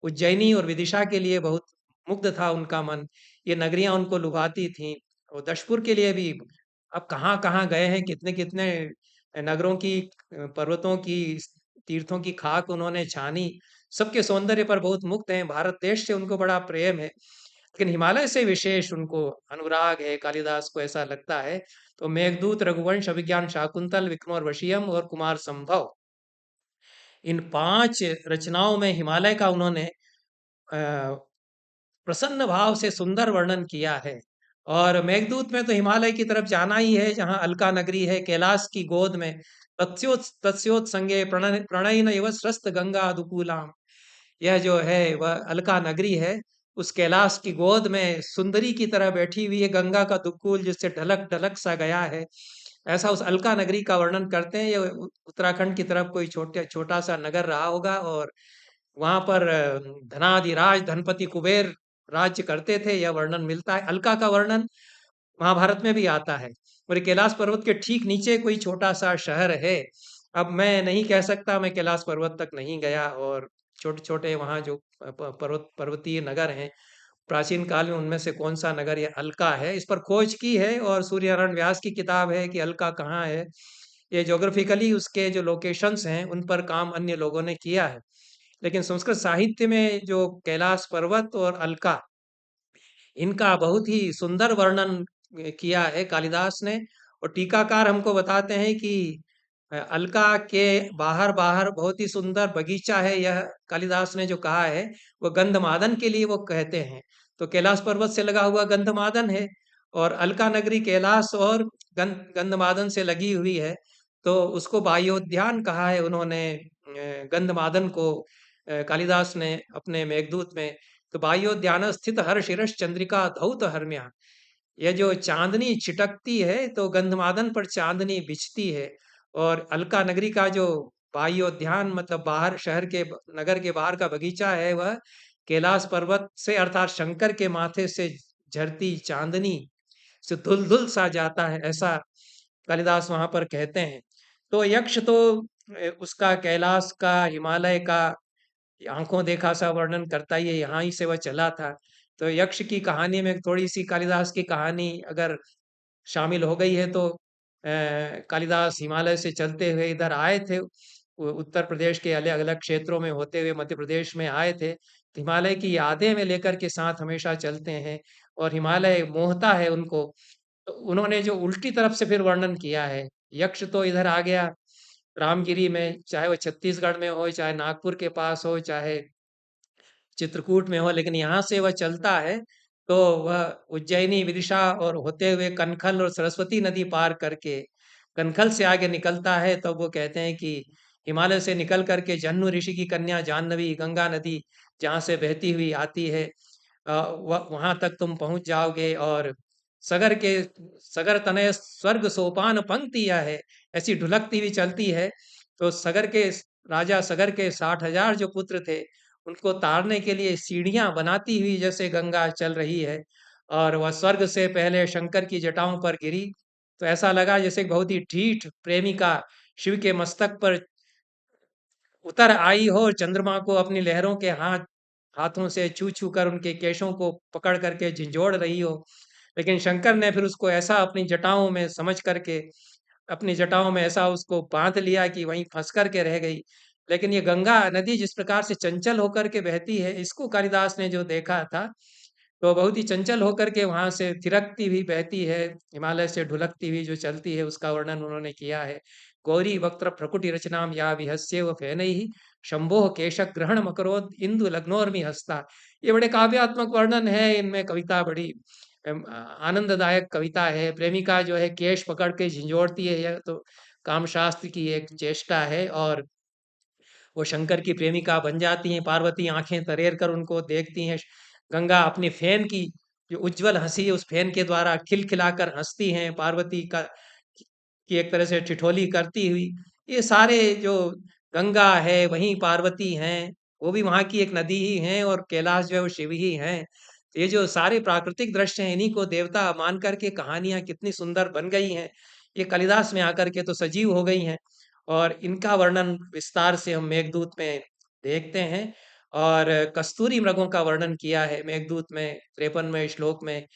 उज्जैनी और विदिशा के लिए बहुत मुग्ध था उनका मन। ये नगरियाँ उनको लुभाती थीं और दशपुर के लिए भी। अब कहाँ-कहाँ गए हैं, कितने-कितने नगरों की पर्वतों की, तीर्थों की खाक उन्होंने छानी। सबके सौंदर्य पर बहुत मुग्ध हैं, भारत देश से उनको बड़ा प्रेम है। लेकिन हिमालय से विशेष उनको अनुराग है, कालिदास को ऐसा लगता है। तो मेघदूत, रघुवंश, अभिज्ञान शाकुंतल, विक्रमोर्वशीयम और कुमार संभव, इन 5 रचनाओं में हिमालय का उन्होंने अ, प्रसन्न भाव से सुंदर वर्णन किया है। और मेघदूत में तो हिमालय की तरफ जाना ही है, जहाँ अलका नगरी है, कैलाश की गोद में। तत्स्योत्संगे प्रणयिन इव स्रस्त गंगा दुकूलाम, यह जो है वह अलका नगरी है। उस कैलाश की गोद में सुंदरी की तरह बैठी हुई है गंगा का दुकूल, जिससे ढलक ढलक सा गया है। ऐसा उस अलका नगरी का वर्णन करते हैं। ये उत्तराखंड की तरफ कोई छोटा सा नगर रहा होगा और वहां पर धनाधिराज धनपति कुबेर राज्य करते थे, यह वर्णन मिलता है। अलका का वर्णन महाभारत में भी आता है। और ये कैलाश पर्वत के ठीक नीचे कोई छोटा सा शहर है। अब मैं नहीं कह सकता, मैं कैलाश पर्वत तक नहीं गया, और छोटे छोटे वहाँ जो पर्वतीय नगर हैं प्राचीन काल में, उनमें से कौन सा नगर ये अलका है, इस पर खोज की है। और सूर्यनारायण व्यास की किताब है कि अलका कहाँ है। ये ज्योग्राफिकली उसके जो लोकेशंस हैं उन पर काम अन्य लोगों ने किया है। लेकिन संस्कृत साहित्य में जो कैलाश पर्वत और अलका, इनका बहुत ही सुंदर वर्णन किया है कालिदास ने। और टीकाकार हमको बताते हैं कि अलका के बाहर बाहर बहुत ही सुंदर बगीचा है। यह कालिदास ने जो कहा है वो गंधमादन के लिए वो कहते हैं। तो कैलाश पर्वत से लगा हुआ गंधमादन है, और अलका नगरी कैलाश और गंधमादन से लगी हुई है। तो उसको वायोद्यान कहा है उन्होंने, गंधमादन को कालिदास ने अपने मेघदूत में। तो वायोद्यान स्थित हर शिरष चंद्रिका धौत हर्म्या, यह जो चांदनी छिटकती है तो गंधमादन पर चांदनी बिछती है। और अलका नगरी का जो वायोद्यान मतलब बाहर शहर के नगर के बाहर का बगीचा है, वह कैलाश पर्वत से अर्थात शंकर के माथे से झरती चांदनी से धुल धुल सा जाता है, ऐसा कालिदास वहां पर कहते हैं। तो यक्ष तो उसका कैलाश का, हिमालय का आंखों देखा सा वर्णन करता ही है, यहाँ ही से वह चला था। तो यक्ष की कहानी में थोड़ी सी कालिदास की कहानी अगर शामिल हो गई है, तो कालिदास हिमालय से चलते हुए इधर आए थे। उत्तर प्रदेश के अलग अलग क्षेत्रों में होते हुए मध्य प्रदेश में आए थे। तो हिमालय की यादें में लेकर के साथ हमेशा चलते हैं, और हिमालय मोहता है उनको। तो उन्होंने जो उल्टी तरफ से फिर वर्णन किया है, यक्ष तो इधर आ गया रामगिरी में, चाहे वो छत्तीसगढ़ में हो, चाहे नागपुर के पास हो, चाहे चित्रकूट में हो, लेकिन यहाँ से वह चलता है तो वह उज्जैनी, विदिशा और होते हुए कनखल और सरस्वती नदी पार करके कनखल से आगे निकलता है। तो वो कहते हैं कि हिमालय से निकल करके जन्नु ऋषि की कन्या जाह्नवी गंगा नदी जहाँ से बहती हुई आती है, वहां तक तुम पहुंच जाओगे। और सगर के सगर तनय स्वर्ग सोपान पंक्ति यह है, ऐसी ढुलकती हुई चलती है। तो सगर के राजा सगर के 60,000 जो पुत्र थे, उनको तारने के लिए सीढ़ियां बनाती हुई जैसे गंगा चल रही है। और वह स्वर्ग से पहले शंकर की जटाओं पर गिरी, तो ऐसा लगा जैसे बहुत ही ढीठ प्रेमिका शिव के मस्तक पर उतर आई हो, और चंद्रमा को अपनी लहरों के हाथों से छू छू कर उनके केशों को पकड़ करके झिंझोड़ रही हो। लेकिन शंकर ने फिर उसको ऐसा अपनी जटाओं में समझ करके, अपनी जटाओं में ऐसा उसको बांध लिया कि वहीं फंस कर के रह गई। लेकिन ये गंगा नदी जिस प्रकार से चंचल होकर के बहती है, इसको कालिदास ने जो देखा था, तो बहुत ही चंचल होकर के वहां से थिरकती हुई बहती है, हिमालय से ढुलकती हुई जो चलती है, उसका वर्णन उन्होंने किया है। गौरी वक्त्र प्रकुटि रचनाम या विहस्य व फैनैहि शंभोः केशक ग्रहण मकरोद इंदु लग्नोर्मि हस्ता, ये बड़े काव्यात्मक वर्णन है इनमें। कविता बड़ी आनंददायक कविता है। प्रेमिका जो है केश पकड़ के झिंझोड़ती है, यह तो कामशास्त्र की एक चेष्टा है। और वो शंकर की प्रेमिका बन जाती हैं। पार्वती आंखें तरेर कर उनको देखती हैं। गंगा अपनी फैन की जो उज्जवल हंसी है, उस फैन के द्वारा खिलखिलाकर हंसती हैं पार्वती का की एक तरह से ठिठोली करती हुई। ये सारे जो गंगा है, वहीं पार्वती हैं, वो भी वहाँ की एक नदी ही है और कैलाश जो है वो शिव ही हैं। ये जो सारे प्राकृतिक दृश्य हैं, इन्हीं को देवता मान कर के कहानियाँ कितनी सुंदर बन गई हैं। ये कालिदास में आकर के तो सजीव हो गई हैं और इनका वर्णन विस्तार से हम मेघदूत में देखते हैं। और कस्तूरी मृगों का वर्णन किया है मेघदूत में 53वें श्लोक में।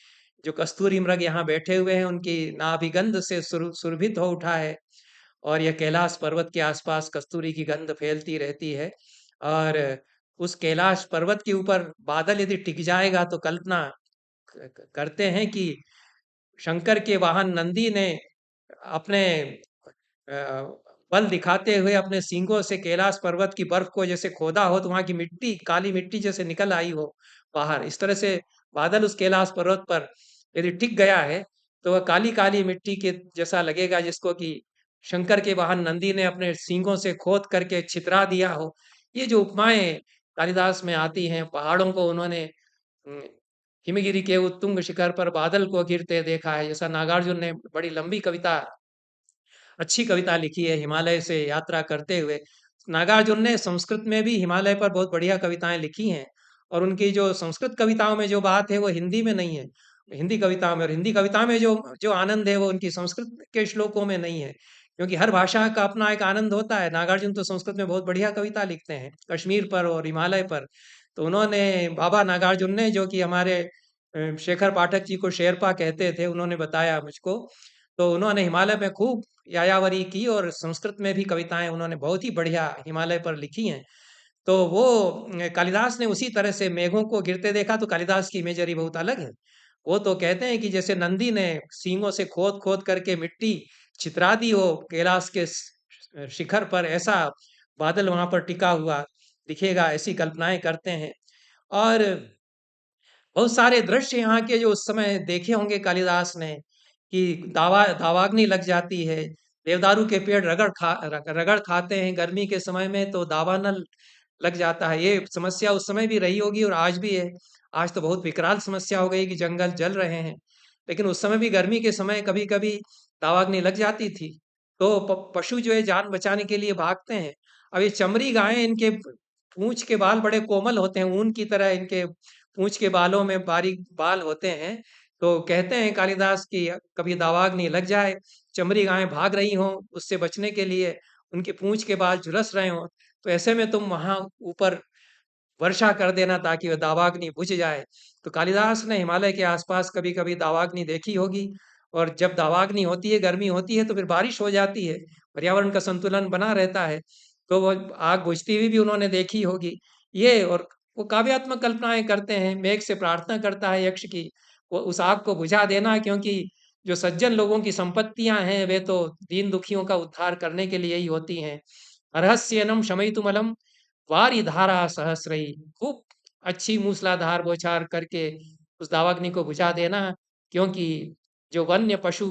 जो कस्तूरी मृग यहाँ बैठे हुए हैं, उनकी नाभिगंध से सुरभित हो उठा है और यह कैलाश पर्वत के आसपास कस्तूरी की गंध फैलती रहती है। और उस कैलाश पर्वत के ऊपर बादल यदि टिक जाएगा तो कल्पना करते हैं कि शंकर के वाहन नंदी ने अपने अ, बल दिखाते हुए अपने सींगों से कैलाश पर्वत की बर्फ को जैसे खोदा हो तो वहां की मिट्टी काली मिट्टी जैसे निकल आई हो बाहर, इस तरह से बादल उस कैलाश पर्वत पर यदि टिक गया है तो वह काली काली मिट्टी के जैसा लगेगा, जिसको कि शंकर के वाहन नंदी ने अपने सींगों से खोद करके छितरा दिया हो। ये जो उपमाएं कालिदास में आती हैं, पहाड़ों को उन्होंने हम्म, हिमगिरी के उत्तुंग शिखर पर बादल को गिरते देखा है, जैसा नागार्जुन ने बड़ी लंबी कविता, अच्छी कविता लिखी है हिमालय से यात्रा करते हुए। नागार्जुन ने संस्कृत में भी हिमालय पर बहुत बढ़िया कविताएं लिखी हैं और उनकी जो संस्कृत कविताओं में जो बात है वो हिंदी में नहीं है, हिंदी कविताओं में। और हिंदी कविता में जो जो आनंद है वो उनकी संस्कृत के श्लोकों में नहीं है, क्योंकि हर भाषा का अपना एक आनंद होता है। नागार्जुन तो संस्कृत में बहुत बढ़िया कविता लिखते हैं कश्मीर पर और हिमालय पर। तो उन्होंने, बाबा नागार्जुन ने, जो कि हमारे शेखर पाठक जी को शेरपा कहते थे, उन्होंने बताया मुझको, तो उन्होंने हिमालय में खूब यायावरी की और संस्कृत में भी कविताएं उन्होंने बहुत ही बढ़िया हिमालय पर लिखी हैं। तो वो कालिदास ने उसी तरह से मेघों को गिरते देखा, तो कालिदास की इमेजरी बहुत अलग है। वो तो कहते हैं कि जैसे नंदी ने सींगों से खोद खोद करके मिट्टी छितरा दी हो कैलाश के शिखर पर, ऐसा बादल वहां पर टिका हुआ दिखेगा, ऐसी कल्पनाएं करते हैं। और बहुत सारे दृश्य यहाँ के जो उस समय देखे होंगे कालिदास ने, कि दावाग्नि लग जाती है, देवदारू के पेड़ रगड़ खाते हैं गर्मी के समय में, तो दावानल लग जाता है। ये समस्या उस समय भी रही होगी और आज भी है। आज तो बहुत विकराल समस्या हो गई कि जंगल जल रहे हैं, लेकिन उस समय भी गर्मी के समय कभी कभी दावाग्नि लग जाती थी। तो पशु जो है जान बचाने के लिए भागते हैं। अब ये चमरी गायें, इनके पूंछ के बाल बड़े कोमल होते हैं, ऊन की तरह इनके पूंछ के बालों में बारीक बाल होते हैं। तो कहते हैं कालिदास की कभी दावाग्नि लग जाए, चमरी गायें भाग रही हों उससे बचने के लिए, उनके पूंछ के बाल झुलस रहे हों, तो ऐसे में तुम वहां ऊपर वर्षा कर देना ताकि वह दावाग्नि बुझ जाए। तो कालिदास ने हिमालय के आसपास कभी कभी दावाग्नि देखी होगी। और जब दावाग्नि होती है, गर्मी होती है, तो फिर बारिश हो जाती है, पर्यावरण का संतुलन बना रहता है। तो वो आग बुझती हुई भी उन्होंने देखी होगी। ये, और वो काव्यात्मक कल्पनाएं करते हैं, मेघ से प्रार्थना करता है यक्ष की वो उस आग को बुझा देना, क्योंकि जो सज्जन लोगों की संपत्तियां हैं वे तो दीन दुखियों का उद्धार करने के लिए ही होती हैं। रहस्यनम शमयितुमलम वारी धारा सहस्रई, खूब अच्छी मूसलाधार बौछार करके उस दावाग्नि को बुझा देना, क्योंकि जो वन्य पशु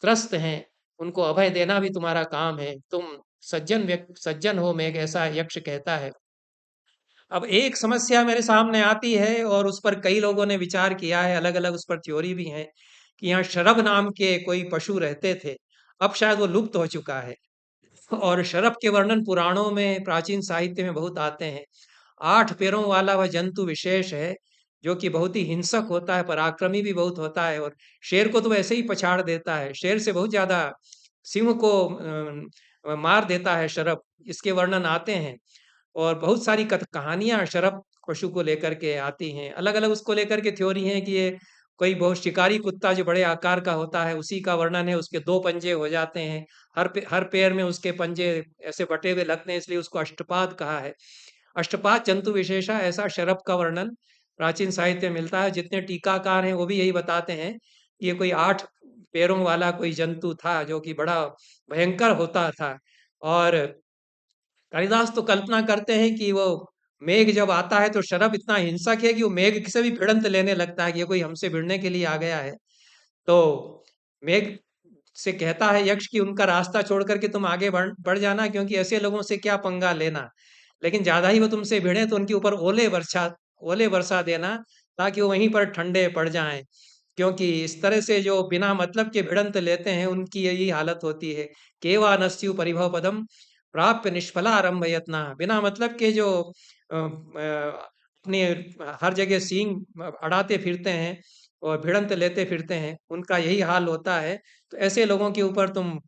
त्रस्त हैं उनको अभय देना भी तुम्हारा काम है, तुम सज्जन हो मेघ, ऐसा यक्ष कहता है। अब एक समस्या मेरे सामने आती है और उस पर कई लोगों ने विचार किया है, अलग अलग उस पर थ्योरी भी है, कि यहाँ शरभ नाम के कोई पशु रहते थे, अब शायद वो लुप्त हो चुका है। और शरभ के वर्णन पुराणों में, प्राचीन साहित्य में बहुत आते हैं। 8 पैरों वाला वह जंतु विशेष है, जो कि बहुत ही हिंसक होता है, पराक्रमी भी बहुत होता है, और शेर को तो वैसे ही पछाड़ देता है, शेर से बहुत ज्यादा सिंह को मार देता है शरभ, इसके वर्णन आते हैं। और बहुत सारी कहानियां शरभ पशु को लेकर के आती हैं, अलग अलग उसको लेकर के थ्योरी है कि ये कोई बहुत शिकारी कुत्ता जो बड़े आकार का होता है उसी का वर्णन है, उसके 2 पंजे हो जाते हैं, हर पैर में उसके पंजे ऐसे बटे हुए लगते हैं, इसलिए उसको अष्टपाद कहा है। अष्टपाद जंतु विशेषा, ऐसा शरभ का वर्णन प्राचीन साहित्य में मिलता है। जितने टीकाकार हैं वो भी यही बताते हैं कि ये कोई 8 पैरों वाला कोई जंतु था जो कि बड़ा भयंकर होता था। और कालिदास तो कल्पना करते हैं कि वो मेघ जब आता है तो शरभ इतना हिंसक है कि वो मेघ से भी भिड़ंत लेने लगता है कि ये कोई हमसे भिड़ने के लिए आ गया है। तो मेघ से कहता है यक्ष कि उनका रास्ता छोड़ करके तुम आगे बढ़ जाना, क्योंकि ऐसे लोगों से क्या पंगा लेना, लेकिन ज्यादा ही वो तुमसे भिड़े तो उनके ऊपर ओले वर्षा देना, ताकि वो वहीं पर ठंडे पड़ जाएं। क्योंकि इस तरह से जो बिना मतलब के भिड़ंत लेते हैं उनकी यही हालत होती है। केवा नस्यु परिभव पदम प्राप्य निष्फला आरंभ यत्ना, बिना मतलब के जो अपने हर जगह सींग अड़ाते फिरते हैं और भिड़ंत लेते फिरते हैं, उनका यही हाल होता है। तो ऐसे लोगों के ऊपर तुम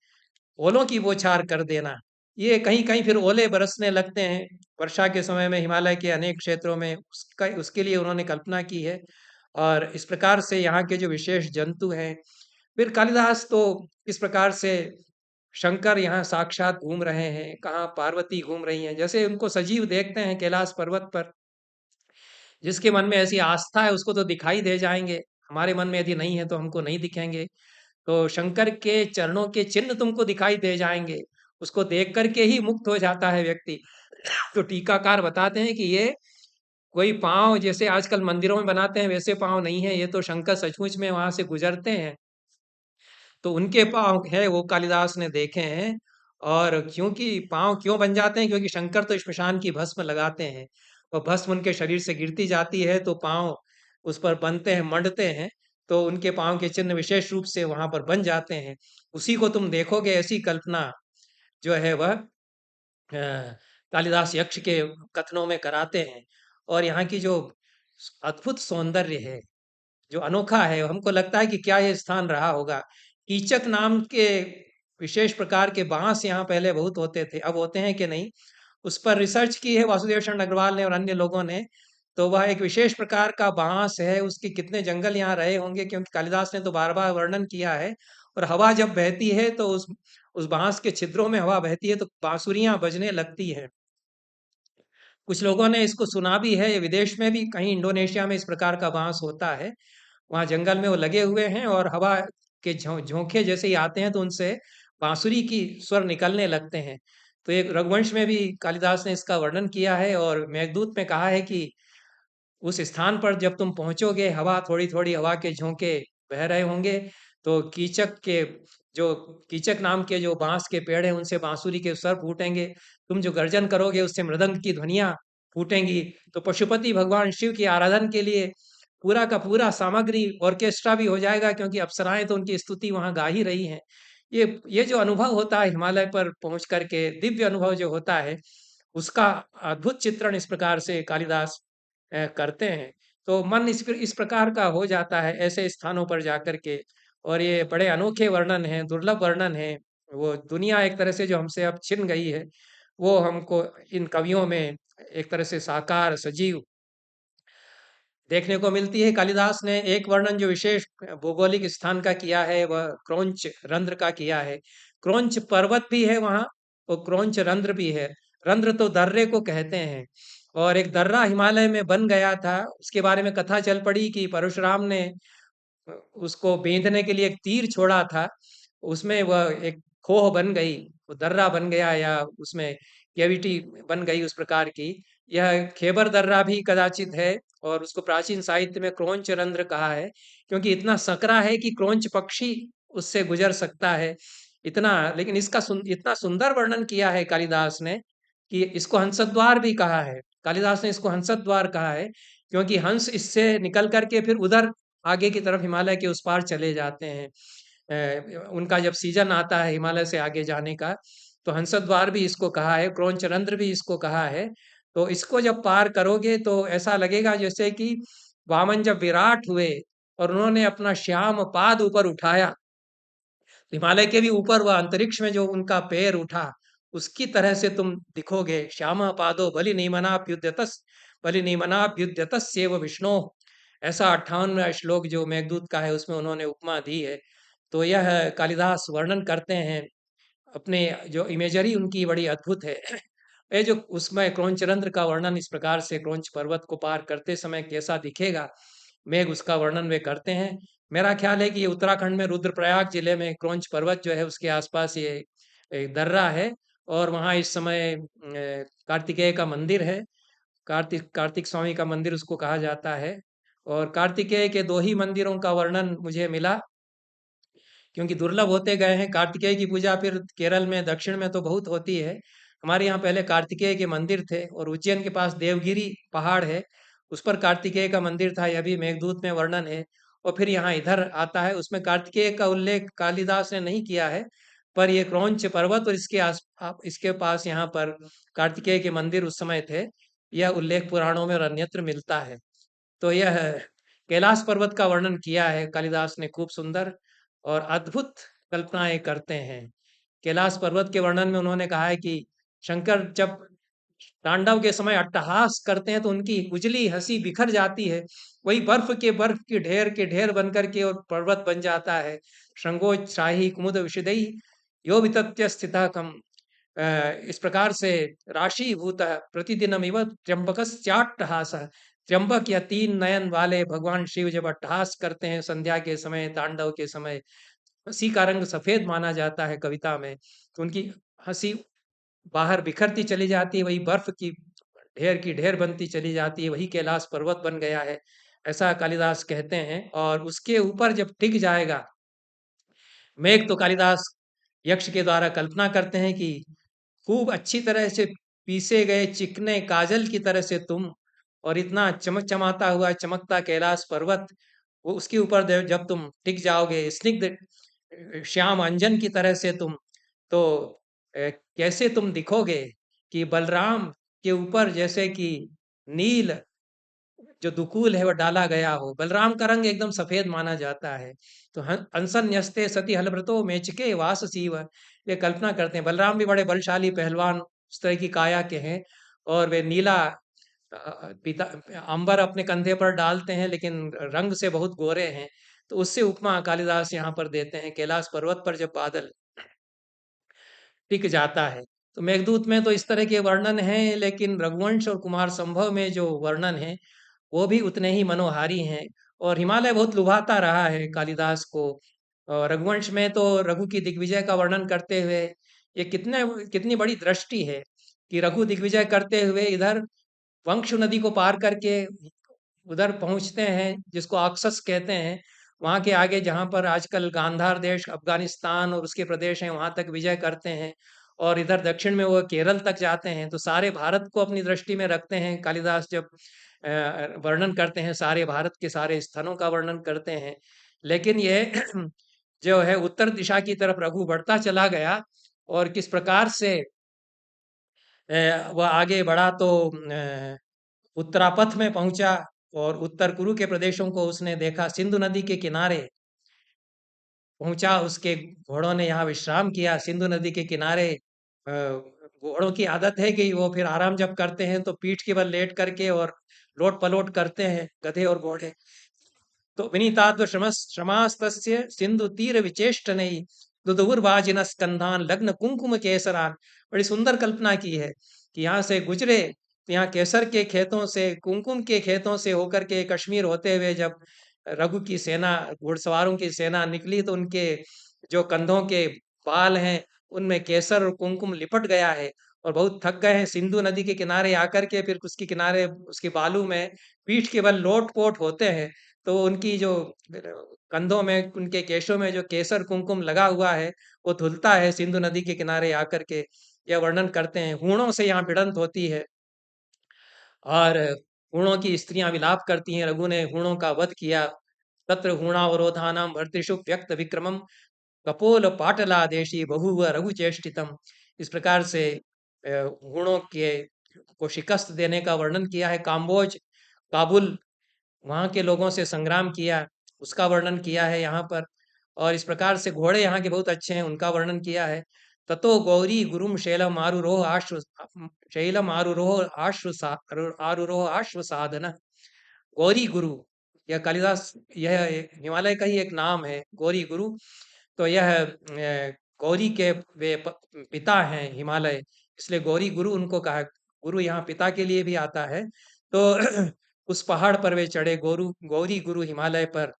ओलों की बौछार कर देना। ये कहीं-कहीं फिर ओले बरसने लगते हैं, वर्षा के समय में हिमालय के अनेक क्षेत्रों में, उसका उसके लिए उन्होंने कल्पना की है। और इस प्रकार से यहाँ के जो विशेष जंतु हैं, फिर कालिदास तो इस प्रकार से शंकर यहाँ साक्षात घूम रहे हैं, कहाँ पार्वती घूम रही हैं। जैसे उनको सजीव देखते हैं कैलाश पर्वत पर, जिसके मन में ऐसी आस्था है उसको तो दिखाई दे जाएँगे, हमारे मन में यदि नहीं है तो हमको नहीं दिखेंगे। तो शंकर के चरणों के चिन्ह तुमको दिखाई दे जाएँगे, उसको देख कर के ही मुक्त हो जाता है व्यक्ति। तो टीकाकार बताते हैं कि ये कोई पाँव जैसे आजकल मंदिरों में बनाते हैं वैसे पाँव नहीं है, ये तो शंकर सचमुच में वहाँ से गुजरते हैं। तो उनके पाँव है वो कालिदास ने देखे हैं। और क्योंकि पाँव क्यों बन जाते हैं, क्योंकि शंकर तो श्मशान की भस्म लगाते हैं और भस्म उनके शरीर से गिरती जाती है तो पाँव उस पर बनते हैं, मंडते हैं। तो उनके पाँव के चिन्ह विशेष रूप से वहां पर बन जाते हैं। उसी को तुम देखोगे, ऐसी कल्पना जो है वह कालिदास यक्ष के कथनों में कराते हैं। और यहाँ की जो अद्भुत सौंदर्य है, जो अनोखा है, हमको लगता है कि क्या ये स्थान रहा होगा। कीचक नाम के विशेष प्रकार के बांस यहाँ पहले बहुत होते थे, अब होते हैं कि नहीं, उस पर रिसर्च की है वासुदेव शरण अग्रवाल ने और अन्य लोगों ने। तो वह एक विशेष प्रकार का बांस है, उसके कितने जंगल यहाँ रहे होंगे, क्योंकि कालिदास ने तो बार बार वर्णन किया है। और हवा जब बहती है तो उस बांस के छिद्रों में हवा बहती है तो बांसुरियां बजने लगती हैं। कुछ लोगों ने इसको सुना भी है, ये विदेश में भी कहीं इंडोनेशिया में इस प्रकार का बांस होता है। वहाँ जंगल में वो लगे हुए हैं और हवा के झोंके जैसे ही आते हैं तो उनसे बांसुरी की स्वर निकलने लगते हैं। तो एक रघुवंश में भी कालिदास ने इसका वर्णन किया है और मेघदूत में कहा है कि उस स्थान पर जब तुम पहुंचोगे, हवा थोड़ी थोड़ी हवा के झोंके बह रहे होंगे, तो कीचक के जो कीचक नाम के जो बांस के पेड़ हैं उनसे बांसुरी के स्वर फूटेंगे। तुम जो गर्जन करोगे उससे मृदंग की ध्वनियां फूटेंगी। तो पशुपति भगवान शिव की आराधन के लिए पूरा का पूरा सामग्री ऑर्केस्ट्रा भी हो जाएगा, क्योंकि अप्सराएं तो उनकी स्तुति वहां गा ही रही हैं। ये जो अनुभव होता है हिमालय पर पहुंच करके, दिव्य अनुभव जो होता है, उसका अद्भुत चित्रण इस प्रकार से कालिदास करते हैं। तो मन इस प्रकार का हो जाता है ऐसे स्थानों पर जाकर के। और ये बड़े अनोखे वर्णन हैं, दुर्लभ वर्णन हैं। वो दुनिया एक तरह से जो हमसे अब छिन गई है, वो हमको इन कवियों में एक तरह से साकार सजीव देखने को मिलती है। कालिदास ने एक वर्णन जो विशेष भौगोलिक स्थान का किया है, वह क्रौंच रंध्र का किया है। क्रौंच पर्वत भी है वहां और क्रौंच रंध्र भी है। रंध्र तो दर्रे को कहते हैं। और एक दर्रा हिमालय में बन गया था, उसके बारे में कथा चल पड़ी कि परशुराम ने उसको बेंधने के लिए एक तीर छोड़ा था, उसमें वह एक खोह बन गई, वो दर्रा बन गया, या उसमें कैविटी बन गई उस प्रकार की। यह खेबर दर्रा भी कदाचित है और उसको प्राचीन साहित्य में क्रौंच रंध्र कहा है, क्योंकि इतना सकरा है कि क्रौंच पक्षी उससे गुजर सकता है। इतना, लेकिन इसका इतना सुंदर वर्णन किया है कालिदास ने कि इसको हंसद्वार भी कहा है। कालिदास ने इसको हंसद्वार कहा है, क्योंकि हंस इससे निकल करके फिर उधर आगे की तरफ हिमालय के उस पार चले जाते हैं। उनका जब सीजन आता है हिमालय से आगे जाने का, तो हंसद्वार भी इसको कहा है, क्रौंचरंध्र भी इसको कहा है। तो इसको जब पार करोगे तो ऐसा लगेगा जैसे कि वामन जब विराट हुए और उन्होंने अपना श्याम पाद ऊपर उठाया, हिमालय के भी ऊपर वह अंतरिक्ष में जो उनका पैर उठा, उसकी तरह से तुम दिखोगे। श्याम पादो बलि निमनाभ्युद्यतस्येव विष्णु, ऐसा 58वां श्लोक जो मेघदूत का है उसमें उन्होंने उपमा दी है। तो यह कालिदास वर्णन करते हैं, अपने जो इमेजरी उनकी बड़ी अद्भुत है। ये जो उसमें क्रौंचरंध्र का वर्णन इस प्रकार से, क्रौंच पर्वत को पार करते समय कैसा दिखेगा मेघ, उसका वर्णन वे करते हैं। मेरा ख्याल है कि ये उत्तराखंड में रुद्रप्रयाग जिले में क्रौंच पर्वत जो है उसके आसपास ये एक दर्रा है। और वहाँ इस समय कार्तिकेय का मंदिर है, कार्तिक कार्तिक स्वामी का मंदिर उसको कहा जाता है। और कार्तिकेय के दो ही मंदिरों का वर्णन मुझे मिला, क्योंकि दुर्लभ होते गए हैं। कार्तिकेय की पूजा फिर केरल में, दक्षिण में तो बहुत होती है। हमारे यहाँ पहले कार्तिकेय के मंदिर थे, और उज्जैन के पास देवगिरी पहाड़ है, उस पर कार्तिकेय का मंदिर था, यह भी मेघदूत में वर्णन है। और फिर यहाँ इधर आता है, उसमें कार्तिकेय का उल्लेख कालिदास ने नहीं किया है, पर ये क्रौंच पर्वत और इसके पास यहाँ पर कार्तिकेय के मंदिर उस समय थे, यह उल्लेख पुराणों में और अन्यत्र मिलता है। तो यह कैलाश पर्वत का वर्णन किया है कालिदास ने, खूब सुंदर और अद्भुत कल्पनाएं करते हैं। कैलाश पर्वत के वर्णन में उन्होंने कहा है कि शंकर जब तांडव के समय अट्टहास करते हैं तो उनकी उजली हंसी बिखर जाती है, वही बर्फ के ढेर बन करके और पर्वत बन जाता है। श्रृंगोच्छ्राही कुमुद विशदई यो वितत्य स्थिता कम। इस प्रकार से राशीभूत प्रतिदिनमिव त्र्यंबकस्याट्टहास। त्र्यंबक या तीन नयन वाले भगवान शिव जब अट्टहास करते हैं संध्या के समय, तांडव के समय, हंसी का रंग सफेद माना जाता है कविता में, तो उनकी हंसी बाहर बिखरती चली जाती है, वही बर्फ की ढेर बनती चली जाती है, वही कैलाश पर्वत बन गया है, ऐसा कालिदास कहते हैं। और उसके ऊपर जब टिक जाएगा मेघ, तो कालिदास यक्ष के द्वारा कल्पना करते हैं कि खूब अच्छी तरह से पीसे गए चिकने काजल की तरह से तुम, और इतना चमकता हुआ चमकता कैलाश पर्वत, वो उसके ऊपर जब तुम टिक जाओगे, स्निग्ध श्याम अंजन की तरह से तुम, तो कैसे तुम दिखोगे कि बलराम के ऊपर जैसे कि नील जो दुकूल है वह डाला गया हो। बलराम का रंग एकदम सफेद माना जाता है। तो हंसन न्यस्ते सती हलभ्रतो मेचके वास सीव, ये कल्पना करते हैं बलराम भी बड़े बलशाली पहलवान उस तरह की काया के हैं, और वे नीला पिता अंबर अपने कंधे पर डालते हैं, लेकिन रंग से बहुत गोरे हैं। तो उससे उपमा कालिदास यहाँ पर देते हैं, कैलाश पर्वत पर जब बादल टिक जाता है। तो मेघदूत में तो इस तरह के वर्णन हैं, लेकिन रघुवंश और कुमार संभव में जो वर्णन है वो भी उतने ही मनोहारी हैं। और हिमालय बहुत लुभाता रहा है कालिदास को। और रघुवंश में तो रघु की दिग्विजय का वर्णन करते हुए ये कितनी बड़ी दृष्टि है कि रघु दिग्विजय करते हुए इधर वंश नदी को पार करके उधर पहुंचते हैं जिसको आक्सस कहते हैं, वहां के आगे जहां पर आजकल गांधार देश, अफगानिस्तान और उसके प्रदेश हैं, वहां तक विजय करते हैं। और इधर दक्षिण में वो केरल तक जाते हैं। तो सारे भारत को अपनी दृष्टि में रखते हैं कालिदास जब वर्णन करते हैं, सारे भारत के सारे स्थानों का वर्णन करते हैं। लेकिन ये जो है उत्तर दिशा की तरफ रघु बढ़ता चला गया, और किस प्रकार से वह आगे बढ़ा तो उत्तरापथ में पहुंचा, और उत्तर कुरु के प्रदेशों को उसने देखा, सिंधु नदी के किनारे पहुंचा, उसके घोड़ों ने यहाँ विश्राम किया सिंधु नदी के किनारे। घोड़ों की आदत है कि वो फिर आराम जब करते हैं तो पीठ के बल लेट करके और लोट पलोट करते हैं गधे और घोड़े। तो विनीताद्व श्रमास्तस्य सिंधु तीर विचेष्टनई दुदुर्वाजिन स्कंधान लग्न कुंकुम केसरान। बड़ी सुंदर कल्पना की है कि यहाँ से गुजरे, तो यहाँ केसर के खेतों से, कुमकुम के खेतों से होकर के कश्मीर होते हुए जब रघु की सेना, घुड़सवारों की सेना निकली, तो उनके जो कंधों के बाल हैं उनमें केसर और कुमकुम लिपट गया है, और बहुत थक गए हैं। सिंधु नदी के किनारे आकर के फिर उसके किनारे उसके बालू में पीठ के बल लोट पोट होते हैं, तो उनकी जो कंधों में, उनके केशों में जो केसर कुमकुम लगा हुआ है वो धुलता है सिंधु नदी के किनारे आकर के। यह वर्णन करते हैं। हूणों से यहाँ भिड़ंत होती है, और हूणों की स्त्रियां विलाप करती हैं, रघु ने हूणों का वध किया। तत्र हूणावरोधानाम भर्तृषु व्यक्त विक्रमम कपोल पाटला देशी बहुव रघु चेष्टितम। इस प्रकार से हूणों के को शिकस्त देने का वर्णन किया है। काम्बोज, काबुल, वहाँ के लोगों से संग्राम किया, उसका वर्णन किया है यहाँ पर। और इस प्रकार से घोड़े यहाँ के बहुत अच्छे हैं, उनका वर्णन किया है। ततो गौरी गुरुम आरुरोह आश्व साधन। गौरी गुरु, यह कालिदास, यह हिमालय का ही एक नाम है, गौरी गुरु। तो यह गौरी के वे पिता हैं हिमालय, इसलिए गौरी गुरु उनको कहा। गुरु यहाँ पिता के लिए भी आता है। तो उस पहाड़ पर वे चढ़े, गौरी गुरु हिमालय पर,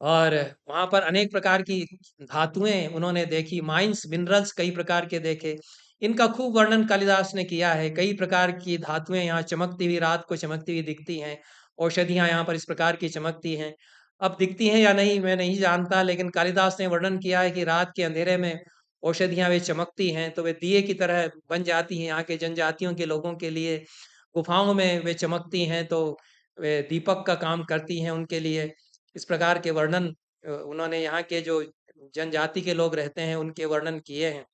और वहां पर अनेक प्रकार की धातुएं उन्होंने देखी, माइंस मिनरल्स कई प्रकार के देखे। इनका खूब वर्णन कालिदास ने किया है। कई प्रकार की धातुएं यहाँ चमकती हुई, रात को चमकती हुई दिखती हैं। औषधियां यहाँ पर इस प्रकार की चमकती हैं। अब दिखती हैं या नहीं मैं नहीं जानता, लेकिन कालिदास ने वर्णन किया है कि रात के अंधेरे में औषधियां वे चमकती हैं, तो वे दिए की तरह बन जाती हैं यहाँ के जनजातियों के लोगों के लिए। गुफाओं में वे चमकती हैं, तो वे दीपक का काम करती हैं उनके लिए। इस प्रकार के वर्णन उन्होंने यहाँ के जो जनजाति के लोग रहते हैं उनके वर्णन किए हैं।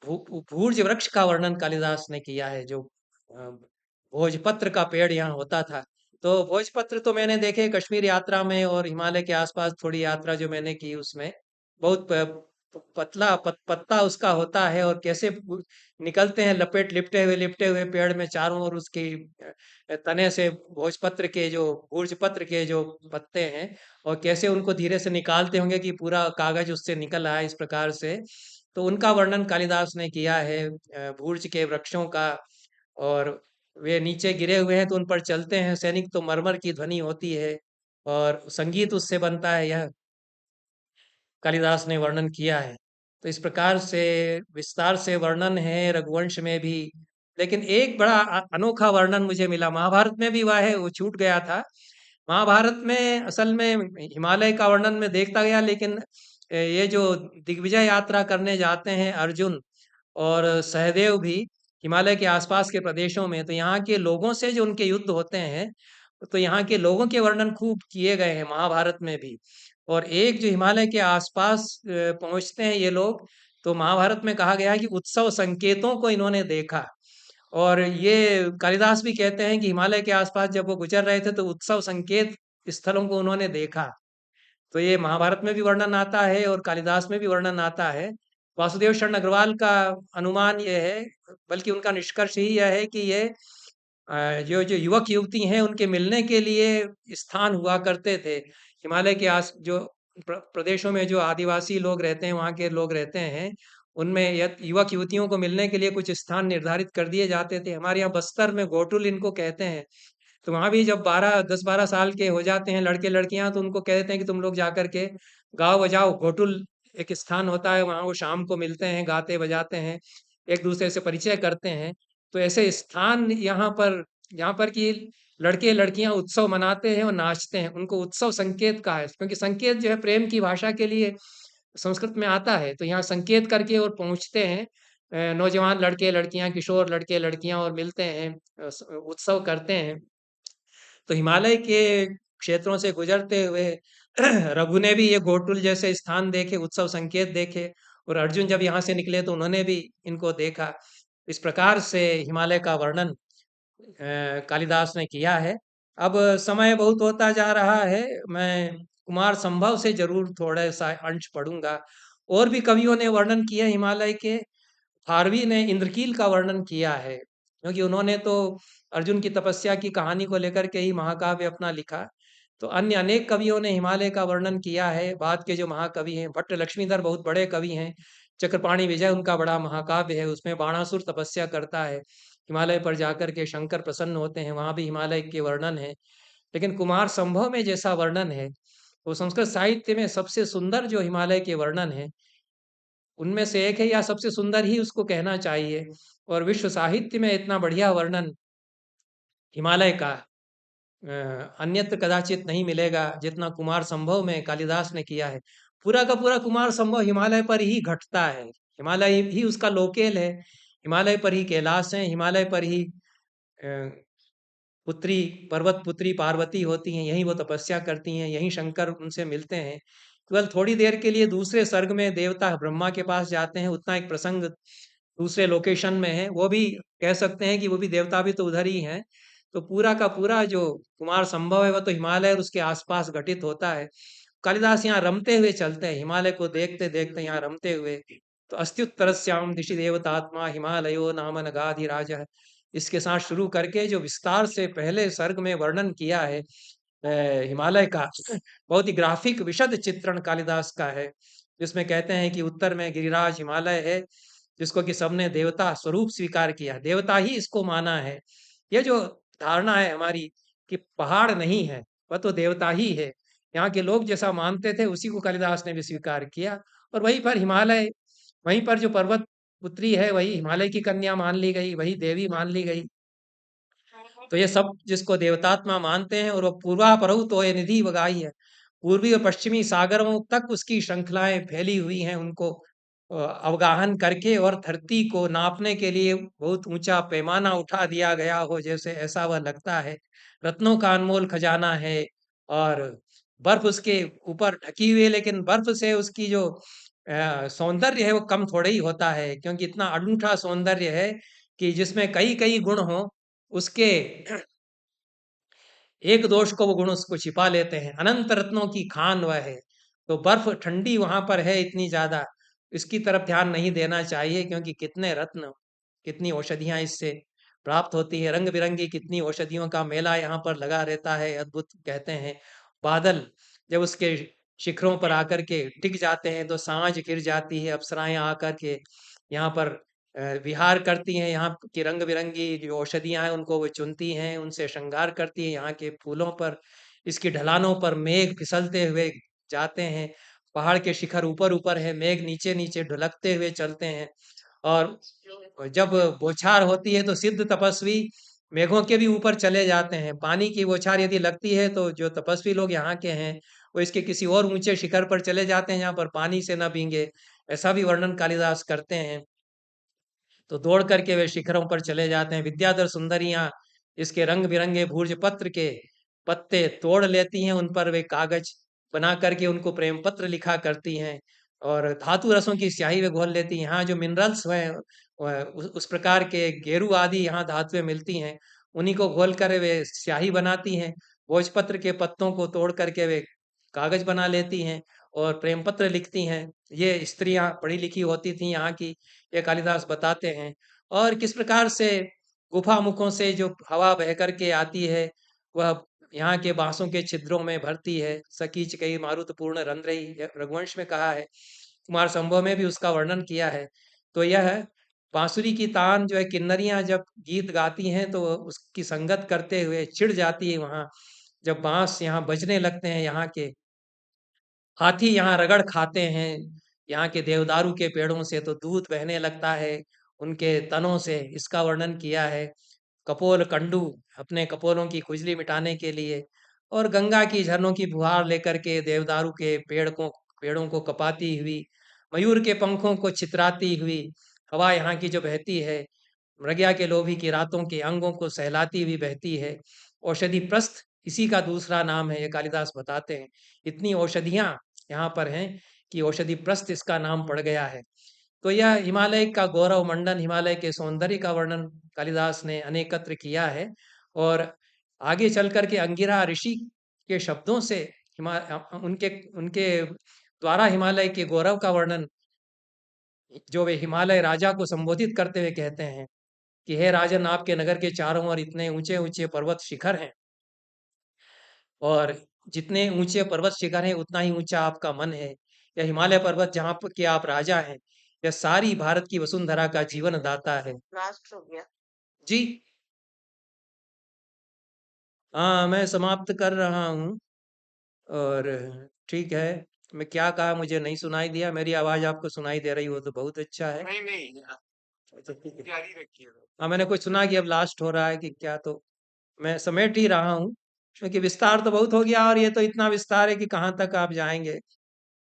भूर्ज वृक्ष का वर्णन कालिदास ने किया है, जो भोजपत्र का पेड़ यहाँ होता था। तो भोजपत्र तो मैंने देखे कश्मीर यात्रा में, और हिमालय के आसपास थोड़ी यात्रा जो मैंने की उसमें बहुत पतला पत्ता उसका होता है, और कैसे निकलते हैं लिपटे हुए पेड़ में, चारों ओर उसकी तने से भोजपत्र के जो भूर्जपत्र के जो पत्ते हैं, और कैसे उनको धीरे से निकालते होंगे कि पूरा कागज उससे निकल आए इस प्रकार से। तो उनका वर्णन कालिदास ने किया है, भूर्ज के वृक्षों का। और वे नीचे गिरे हुए हैं तो उन पर चलते हैं सैनिक, तो मरमर की ध्वनि होती है और संगीत उससे बनता है, यह कालिदास ने वर्णन किया है। तो इस प्रकार से विस्तार से वर्णन है रघुवंश में भी। लेकिन एक बड़ा अनोखा वर्णन मुझे मिला महाभारत में भी, वह है, वो छूट गया था। महाभारत में असल में हिमालय का वर्णन में देखता गया, लेकिन ये जो दिग्विजय यात्रा करने जाते हैं अर्जुन और सहदेव भी हिमालय के आसपास के प्रदेशों में, तो यहाँ के लोगों से जो उनके युद्ध होते हैं, तो यहाँ के लोगों के वर्णन खूब किए गए हैं महाभारत में भी। और एक जो हिमालय के आसपास पहुंचते हैं ये लोग, तो महाभारत में कहा गया है कि उत्सव संकेतों को इन्होंने देखा। और ये कालिदास भी कहते हैं कि हिमालय के आसपास जब वो गुजर रहे थे तो उत्सव संकेत स्थलों को उन्होंने देखा। तो ये महाभारत में भी वर्णन आता है और कालिदास में भी वर्णन आता है। वासुदेव शरण अग्रवाल का अनुमान ये है, बल्कि उनका निष्कर्ष ही यह है कि ये जो जो युवक युवती हैं उनके मिलने के लिए स्थान हुआ करते थे। हिमालय के आस जो प्रदेशों में जो आदिवासी लोग रहते हैं, वहाँ के लोग रहते हैं, उनमें युवक युवतियों को मिलने के लिए कुछ स्थान निर्धारित कर दिए जाते थे। हमारे यहाँ बस्तर में गोटुल इनको कहते हैं। तो वहाँ भी जब 10-12 साल के हो जाते हैं लड़के लड़कियां, तो उनको कह देते हैं कि तुम लोग जाकर के गाओ बजाओ। घोटुल एक स्थान होता है, वहाँ वो शाम को मिलते हैं, गाते बजाते हैं, एक दूसरे से परिचय करते हैं। तो ऐसे स्थान यहाँ पर कि लड़के लड़कियां उत्सव मनाते हैं और नाचते हैं, उनको उत्सव संकेत कहा है, क्योंकि संकेत जो है प्रेम की भाषा के लिए संस्कृत में आता है। तो यहाँ संकेत करके और पहुंचते हैं नौजवान लड़के लड़कियां, किशोर लड़के लड़कियां, और मिलते हैं, उत्सव करते हैं। तो हिमालय के क्षेत्रों से गुजरते हुए रघु ने भी ये गोटुल जैसे स्थान देखे, उत्सव संकेत देखे, और अर्जुन जब यहाँ से निकले तो उन्होंने भी इनको देखा। इस प्रकार से हिमालय का वर्णन कालिदास ने किया है। अब समय बहुत होता जा रहा है, मैं कुमार संभव से जरूर थोड़ा सा अंश पढ़ूंगा। और भी कवियों ने वर्णन किया हिमालय के। फारवी ने इंद्रकील का वर्णन किया है, क्योंकि उन्होंने तो अर्जुन की तपस्या की कहानी को लेकर के ही महाकाव्य अपना लिखा। तो अन्य अनेक कवियों ने हिमालय का वर्णन किया है। बाद के जो महाकवि हैं, भट्ट लक्ष्मीधर बहुत बड़े कवि हैं। चक्रपाणी विजय उनका बड़ा महाकाव्य है, उसमें बाणासुर तपस्या करता है, हिमालय पर जाकर के शंकर प्रसन्न होते हैं, वहां भी हिमालय के वर्णन है। लेकिन कुमार संभव में जैसा वर्णन है, वो संस्कृत साहित्य में सबसे सुंदर जो हिमालय के वर्णन है उनमें से एक है, या सबसे सुंदर ही उसको कहना चाहिए। और विश्व साहित्य में इतना बढ़िया वर्णन हिमालय का अन्यत्र कदाचित नहीं मिलेगा जितना कुमार संभव में कालिदास ने किया है। पूरा का पूरा कुमार संभव हिमालय पर ही घटता है, हिमालय ही उसका लोकेल है, हिमालय पर ही कैलाश है, हिमालय पर ही अ, पुत्री पर्वत पुत्री पार्वती होती हैं, यहीं वो तपस्या करती हैं, यहीं शंकर उनसे मिलते हैं। केवल थोड़ी देर के लिए दूसरे स्वर्ग में देवता ब्रह्मा के पास जाते हैं, उतना एक प्रसंग दूसरे लोकेशन में है, वो भी कह सकते हैं कि वो भी देवता भी तो उधर ही हैं। तो पूरा का पूरा जो कुमार संभव है वह तो हिमालय और उसके आसपास घटित होता है। कालिदास यहाँ रमते हुए चलते हैं, हिमालय को देखते देखते यहाँ रमते हुए। तो अस्त्युत्तरस्याम दिशि देवतात्मा हिमालयो नाम नगाधिराज, इसके साथ शुरू करके जो विस्तार से पहले सर्ग में वर्णन किया है हिमालय का, बहुत ही ग्राफिक विशद चित्रण कालिदास का है, जिसमें कहते हैं कि उत्तर में गिरिराज हिमालय है, जिसको कि सबने देवता स्वरूप स्वीकार किया, देवता ही इसको माना है। यह जो धारणा है हमारी कि पहाड़ नहीं है, वह तो देवता ही है, यहाँ के लोग जैसा मानते थे उसी को कालिदास ने भी स्वीकार किया। और वहीं पर हिमालय, वहीं पर जो पर्वत पुत्री है वही हिमालय की कन्या मान ली गई, वही देवी मान ली गई। तो ये सब जिसको देवतात्मा मानते हैं, और वो पूर्वा परहु तो ये निधि बगाई है, पूर्वी और पश्चिमी सागरों तक उसकी श्रृंखलाएं फैली हुई हैं, उनको अवगाहन करके और धरती को नापने के लिए बहुत ऊंचा पैमाना उठा दिया गया हो, जैसे ऐसा वह लगता है। रत्नों का अनमोल खजाना है, और बर्फ उसके ऊपर ढकी हुई है, लेकिन बर्फ से उसकी जो सौंदर्य है वो कम थोड़ा ही होता है, क्योंकि इतना अनूठा सौंदर्य है कि जिसमें कई कई गुण हो, उसके एक दोष को वो गुण उसको छिपा लेते हैं। अनंत रत्नों की खान वह है। तो बर्फ ठंडी वहां पर है इतनी ज्यादा, इसकी तरफ ध्यान नहीं देना चाहिए, क्योंकि कितने रत्न, कितनी औषधियां इससे प्राप्त होती है। रंग बिरंगी कितनी औषधियों का मेला यहाँ पर लगा रहता है, अद्भुत कहते हैं। बादल जब उसके शिखरों पर आकर के टिक जाते हैं तो सांझ घिर जाती है, अप्सराएं आकर के यहाँ पर विहार करती हैं। यहाँ की रंग बिरंगी जो औषधियां हैं उनको वो चुनती हैं, उनसे श्रृंगार करती हैं। यहाँ के फूलों पर, इसकी ढलानों पर मेघ फिसलते हुए जाते हैं। पहाड़ के शिखर ऊपर ऊपर है, मेघ नीचे नीचे ढुलकते हुए चलते हैं। और जब बौछार होती है तो सिद्ध तपस्वी मेघों के भी ऊपर चले जाते हैं। पानी की बौछार यदि लगती है तो जो तपस्वी लोग यहाँ के हैं वो इसके किसी और ऊंचे शिखर पर चले जाते हैं, जहाँ पर पानी से न भींगे। ऐसा भी वर्णन कालिदास करते हैं। तो दौड़ करके वे शिखरों पर चले जाते हैं। विद्याधर सुंदरियां इसके रंग बिरंगे भूर्ज पत्र के पत्ते तोड़ लेती हैं, उन पर वे कागज बना करके उनको प्रेम पत्र लिखा करती हैं। और धातु रसों की स्याही वे घोल लेती हैं। यहाँ जो मिनरल्स हैं उस प्रकार के गेरू आदि यहाँ धातुएं मिलती हैं, उन्हीं को घोल कर वे स्याही बनाती हैं। भोजपत्र के पत्तों को तोड़ करके वे कागज बना लेती हैं और प्रेम पत्र लिखती हैं। ये स्त्रियां पढ़ी लिखी होती थी यहाँ की, ये कालिदास बताते हैं। और किस प्रकार से गुफा मुखों से जो हवा बह करके आती है वह यहाँ के बांसों के छिद्रों में भरती है। सकीच कई मारुत पूर्ण रंध्रई, रघुवंश में कहा है। कुमार संभव में भी उसका वर्णन किया है। तो यह बांसुरी की तान जो है, किन्नरियां जब गीत गाती हैं तो उसकी संगत करते हुए चिढ़ जाती है वहां। जब बांस यहाँ बजने लगते हैं, यहाँ के हाथी यहाँ रगड़ खाते हैं यहाँ के देवदारू के पेड़ों से, तो दूध बहने लगता है उनके तनों से, इसका वर्णन किया है। कपोल कंडू अपने कपोलों की खुजली मिटाने के लिए, और गंगा की झरनों की फुहार लेकर के देवदारू के पेड़ों को कपाती हुई, मयूर के पंखों को चितराती हुई हवा यहाँ की जो बहती है, मृगया के लोभी की रातों के अंगों को सहलाती हुई बहती है। औषधि प्रस्थ इसी का दूसरा नाम है, ये कालिदास बताते हैं। इतनी औषधियां यहाँ पर हैं कि औषधि प्रस्थ इसका नाम पड़ गया है। तो यह हिमालय का गौरव मंडन, हिमालय के सौंदर्य का वर्णन कालिदास ने अनेकत्र किया है। और आगे चल कर के अंगिरा ऋषि के शब्दों से उनके उनके द्वारा हिमालय के गौरव का वर्णन, जो वे हिमालय राजा को संबोधित करते हुए कहते हैं कि हे राजन, आपके नगर के चारों ओर इतने ऊंचे ऊंचे पर्वत शिखर हैं, और जितने ऊंचे पर्वत शिखर हैं उतना ही ऊंचा आपका मन है। यह हिमालय पर्वत जहाँ पर के आप राजा हैं, यह सारी भारत की वसुंधरा का जीवन दाता है। राष्ट्र हो गया जी। हाँ, मैं समाप्त कर रहा हूँ। और ठीक है, मैं क्या कहा मुझे नहीं सुनाई दिया। मेरी आवाज आपको सुनाई दे रही हो तो बहुत अच्छा है। नहीं नहीं, अच्छा ठीक है, जारी रखिए। हाँ, मैंने कुछ सुना कि अब लास्ट हो रहा है कि क्या, तो मैं समेट ही रहा हूँ, क्योंकि विस्तार तो बहुत हो गया और ये तो इतना विस्तार है कि कहाँ तक आप जाएंगे।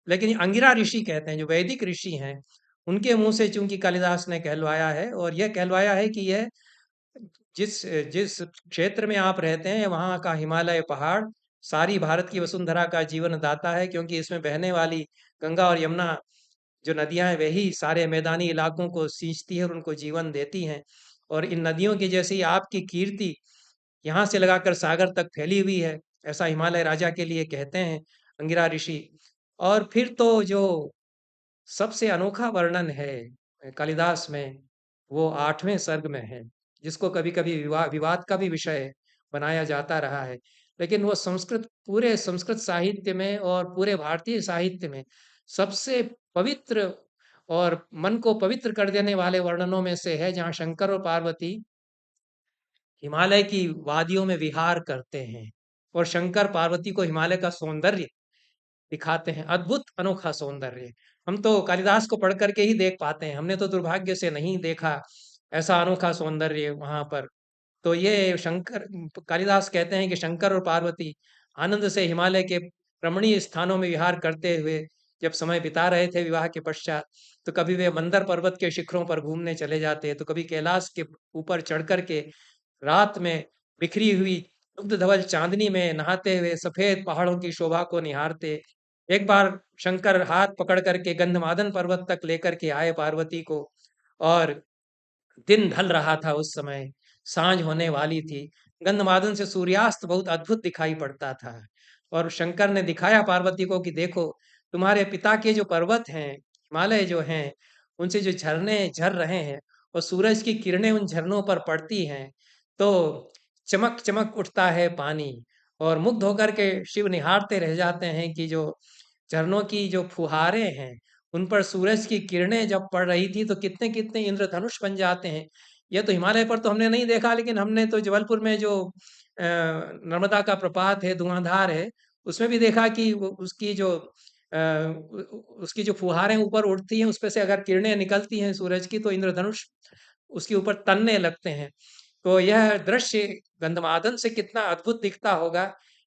लेकिन अंगिरा ऋषि कहते हैं, जो वैदिक ऋषि हैं, उनके मुंह से चूंकि कालिदास ने कहलवाया है, और यह कहलवाया है कि यह जिस जिस क्षेत्र में आप रहते हैं वहाँ का हिमालय पहाड़ सारी भारत की वसुंधरा का जीवन दाता है, क्योंकि इसमें बहने वाली गंगा और यमुना जो नदियां हैं वही सारे मैदानी इलाकों को सींचती है और उनको जीवन देती हैं। और इन नदियों की जैसी आपकी कीर्ति यहाँ से लगाकर सागर तक फैली हुई है, ऐसा हिमालय राजा के लिए कहते हैं अंगिरा ऋषि। और फिर तो जो सबसे अनोखा वर्णन है कालिदास में, वो 8वें सर्ग में है, जिसको कभी कभी विवाद का भी विषय बनाया जाता रहा है। लेकिन वो पूरे संस्कृत साहित्य में और पूरे भारतीय साहित्य में सबसे पवित्र और मन को पवित्र कर देने वाले वर्णनों में से है, जहाँ शंकर और पार्वती हिमालय की वादियों में विहार करते हैं और शंकर पार्वती को हिमालय का सौंदर्य दिखाते हैं। अद्भुत अनोखा सौंदर्य हम तो कालिदास को पढ़ करके ही देख पाते हैं, हमने तो दुर्भाग्य से नहीं देखा ऐसा अनोखा सौंदर्य वहां पर। तो ये शंकर कालिदास कहते हैं कि शंकर और पार्वती आनंद से हिमालय के रमणीय स्थानों में विहार करते हुए जब समय बिता रहे थे विवाह के पश्चात, तो कभी वे मंदर पर्वत के शिखरों पर घूमने चले जाते, तो कभी कैलाश के ऊपर चढ़ कर के रात में बिखरी हुई दुग्ध धवल चांदनी में नहाते हुए सफेद पहाड़ों की शोभा को निहारते एक बार शंकर हाथ पकड़ करके गंधमादन पर्वत तक लेकर के आए पार्वती को। और दिन ढल रहा था उस समय, सांझ होने वाली थी। गंधमादन से सूर्यास्त बहुत अद्भुत दिखाई पड़ता था। और शंकर ने दिखाया पार्वती को कि देखो, तुम्हारे पिता के जो पर्वत हैं, हिमालय जो हैं, उनसे जो झरने झर रहे हैं और सूरज की किरणें उन झरनों पर पड़ती हैं, तो चमक चमक उठता है पानी। और मुग्ध होकर के शिव निहारते रह जाते हैं कि जो झरनों की जो फुहारें हैं, उन पर सूरज की किरणें जब पड़ रही थी तो कितने कितने इंद्रधनुष बन जाते हैं। यह तो हिमालय पर तो हमने नहीं देखा, लेकिन हमने तो जबलपुर में जो नर्मदा का प्रपात है, धुआंधार है, उसमें भी देखा कि उसकी जो उसकी जो फुहारें ऊपर उठती हैं, उसपे से अगर किरणें निकलती हैं सूरज की, तो इंद्रधनुष उसके ऊपर तनने लगते हैं। तो यह दृश्य गंधमादन से कितना अद्भुत दिखता होगा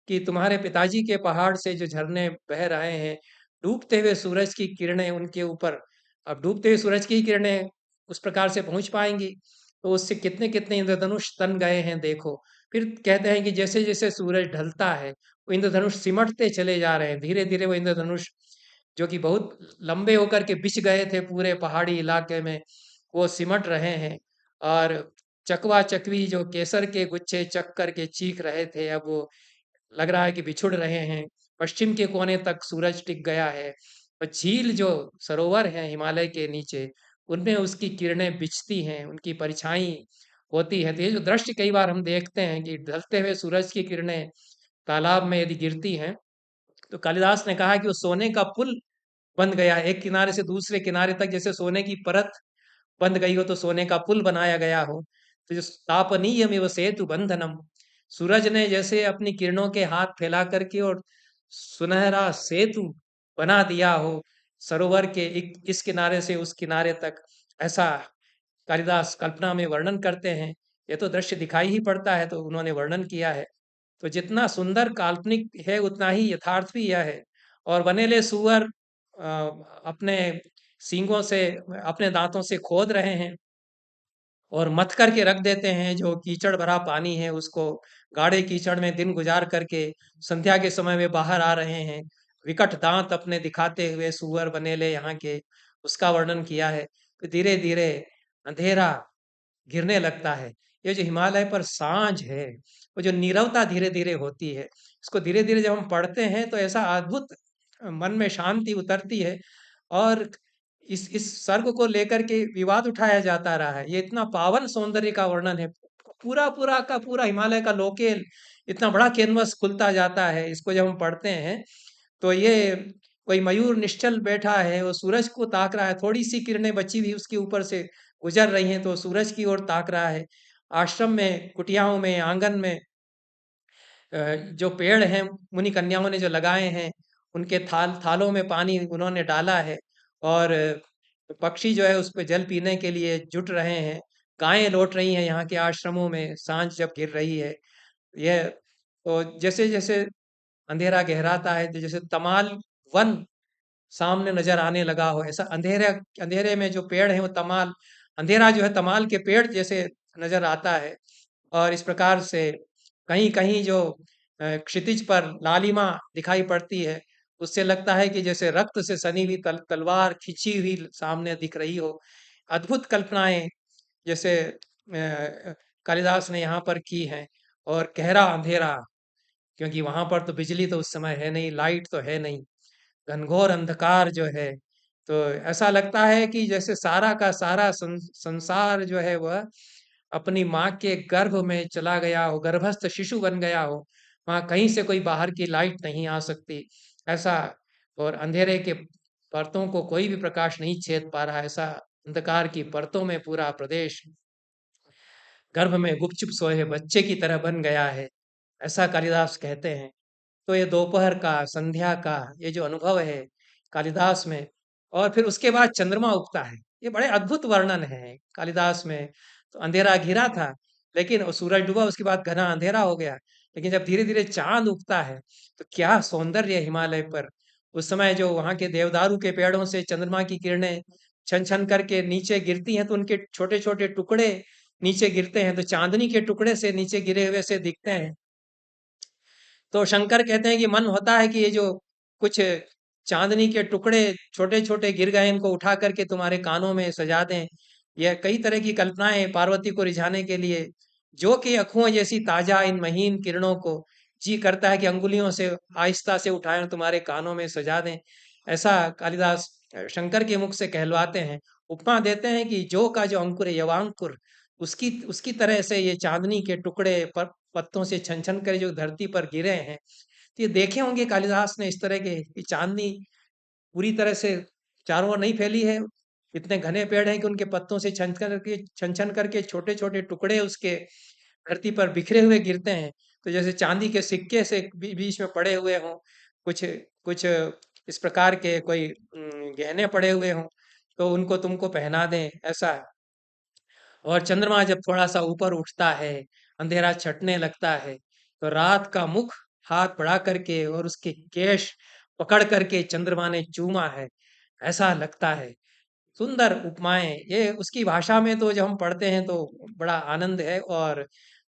कि तुम्हारे पिताजी के पहाड़ से जो झरने बह रहे हैं, डूबते हुए सूरज की किरणें उनके ऊपर, अब डूबते हुए सूरज की किरणें उस प्रकार से पहुंच पाएंगी, तो उससे कितने कितने इंद्रधनुष तन गए हैं देखो। फिर कहते हैं कि जैसे जैसे सूरज ढलता है, वो इंद्रधनुष सिमटते चले जा रहे हैं, धीरे धीरे वो इंद्रधनुष जो कि बहुत लंबे होकर के बिछ गए थे पूरे पहाड़ी इलाके में, वो सिमट रहे हैं। और चकवा चकवी जो केसर के गुच्छे चक कर के चीख रहे थे, अब वो लग रहा है कि बिछुड़ रहे हैं। पश्चिम के कोने तक सूरज टिक गया है और झील जो सरोवर है हिमालय के नीचे, उनमें उसकी किरणें बिछती हैं, उनकी परछाई होती है। तो ये जो दृश्य कई बार हम देखते हैं कि ढलते हुए सूरज की किरणें तालाब में यदि गिरती हैं, तो कालिदास ने कहा कि वो सोने का पुल बन गया है। एक किनारे से दूसरे किनारे तक जैसे सोने की परत बंध गई हो, तो सोने का पुल बनाया गया हो। तो जो तापनीयमिव सेतु बंधनम, सूरज ने जैसे अपनी किरणों के हाथ फैला करके और सुनहरा सेतु बना दिया हो सरोवर के इस किनारे से उस किनारे तक, ऐसा कालिदास कल्पना में वर्णन करते हैं। ये तो दृश्य दिखाई ही पड़ता है, तो उन्होंने वर्णन किया है। तो जितना सुंदर काल्पनिक है, उतना ही यथार्थ भी यह है। और बनेले सुअर अपने सींगों से, अपने दांतों से खोद रहे हैं और मथ करके रख देते हैं जो कीचड़ भरा पानी है उसको। गाढ़े कीचड़ में दिन गुजार करके संध्या के समय वे बाहर आ रहे हैं, विकट दांत अपने दिखाते हुए सूअर बनेले यहाँ के, उसका वर्णन किया है। तो धीरे धीरे अंधेरा गिरने लगता है। ये जो हिमालय पर सांझ है, वो जो नीरवता धीरे धीरे होती है, इसको धीरे धीरे जब हम पढ़ते हैं तो ऐसा अद्भुत मन में शांति उतरती है। और इस सर्ग को लेकर के विवाद उठाया जाता रहा है। ये इतना पावन सौंदर्य का वर्णन है, पूरा पूरा का पूरा हिमालय का लोकेल इतना बड़ा कैनवस खुलता जाता है। इसको जब हम पढ़ते हैं तो ये कोई मयूर निश्चल बैठा है, वो सूरज को ताक रहा है, थोड़ी सी किरणें बची हुई उसके ऊपर से गुजर रही हैं, तो सूरज की ओर ताक रहा है। आश्रम में, कुटियाओं में, आंगन में जो पेड़ हैं मुनि कन्याओं ने जो लगाए हैं, उनके थालों में पानी उन्होंने डाला है। और पक्षी जो है उस पे जल पीने के लिए जुट रहे हैं। गायें लौट रही हैं यहाँ के आश्रमों में सांझ जब गिर रही है। यह तो जैसे जैसे अंधेरा गहराता है, तो जैसे तमाल वन सामने नजर आने लगा हो, ऐसा अंधेरे अंधेरे में जो पेड़ है वो तमाल, अंधेरा जो है तमाल के पेड़ जैसे नजर आता है। और इस प्रकार से कहीं कहीं जो क्षितिज पर लालिमा दिखाई पड़ती है, उससे लगता है कि जैसे रक्त से सनी हुई तलवार खिंची हुई सामने दिख रही हो। अद्भुत कल्पनाएं जैसे कालिदास ने यहाँ पर की हैं। और गहरा अंधेरा, क्योंकि वहां पर तो बिजली तो उस समय है नहीं, लाइट तो है नहीं, घनघोर अंधकार जो है। तो ऐसा लगता है कि जैसे सारा का सारा संसार जो है वह अपनी माँ के गर्भ में चला गया हो, गर्भस्थ शिशु बन गया हो। वहां कहीं से कोई बाहर की लाइट नहीं आ सकती, ऐसा। और अंधेरे के परतों को कोई भी प्रकाश नहीं छेद पा रहा, ऐसा अंधकार की परतों में पूरा प्रदेश गर्भ में गुपचुप सोए बच्चे की तरह बन गया है, ऐसा कालिदास कहते हैं। तो ये दोपहर का, संध्या का ये जो अनुभव है कालिदास में, और फिर उसके बाद चंद्रमा उगता है, ये बड़े अद्भुत वर्णन है कालिदास में। तो अंधेरा घिरा था, लेकिन वो सूरज डूबा, उसके बाद घना अंधेरा हो गया, लेकिन जब धीरे धीरे चांद उगता है, तो क्या सौंदर्य है हिमालय पर। उस समय जो वहां के देवदारू के पेड़ों से चंद्रमा की किरणें छन छन करके नीचे गिरती हैं, तो उनके छोटे छोटे टुकड़े नीचे गिरते हैं, तो चांदनी के टुकड़े से नीचे गिरे हुए से दिखते हैं। तो शंकर कहते हैं कि मन होता है कि ये जो कुछ चांदनी के टुकड़े छोटे-छोटे गिर गए, इनको उठा करके तुम्हारे कानों में सजा दें। यह कई तरह की कल्पनाएँ पार्वती को रिझाने के लिए, जो कि अँखों जैसी ताज़ा इन महीन किरणों को जी करता है कि अंगुलियों से आहिस्ता से उठाएँ और तुम्हारे कानों में सजा दें। ऐसा कालिदास शंकर के मुख से कहलवाते हैं। उपमा देते हैं कि जौ का जो अंकुर है, यवांकुर, उसकी उसकी तरह से ये चांदनी के टुकड़े पत्तों से छन-छन कर जो धरती पर गिरे हैं। तो ये देखे होंगे कालिदास ने इस तरह के कि चांदनी पूरी तरह से चारों ओर नहीं फैली है। इतने घने पेड़ हैं कि उनके पत्तों से छन-छन करके छोटे-छोटे टुकड़े उसके धरती पर बिखरे हुए गिरते हैं। तो जैसे चांदी के सिक्के से बीच में पड़े हुए हों, कुछ कुछ इस प्रकार के कोई गहने पड़े हुए हों, तो उनको तुमको पहना दें, ऐसा है। और चंद्रमा जब थोड़ा-सा ऊपर उठता है, अंधेरा छँटने लगता है, तो रात का मुख हाथ बढ़ा करके और उसके केश पकड़ करके चंद्रमा ने चूमा है, ऐसा लगता है। सुंदर उपमाएँ, ये उसकी भाषा में तो जब हम पढ़ते हैं तो बड़ा आनंद है। और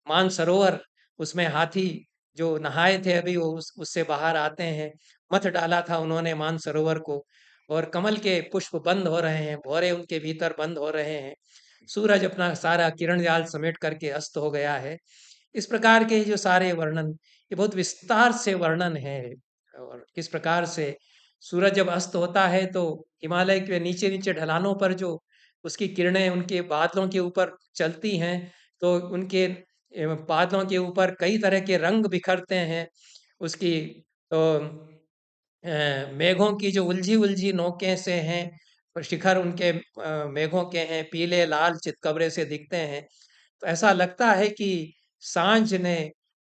मानसरोवर, उसमें हाथी जो नहाए थे अभी वो उससे बाहर आते हैं, मथ डाला था उन्होंने मानसरोवर को, और कमल के पुष्प बंद हो रहे हैं, भौरे उनके भीतर बंद हो रहे हैं। सूरज अपना सारा किरण जाल समेट करके अस्त हो गया है। इस प्रकार के जो सारे वर्णन, ये बहुत विस्तार से वर्णन है। और किस प्रकार से सूरज जब अस्त होता है तो हिमालय के नीचे-नीचे ढलानों पर जो उसकी किरणें उनके बादलों के ऊपर चलती हैं, तो उनके बादलों के ऊपर कई तरह के रंग बिखरते हैं। उसकी तो मेघों की जो उलझी-उलझी नोकें से हैं, और शिखर उनके मेघों के हैं, पीले लाल चितकबरे से दिखते हैं। तो ऐसा लगता है कि सांझ ने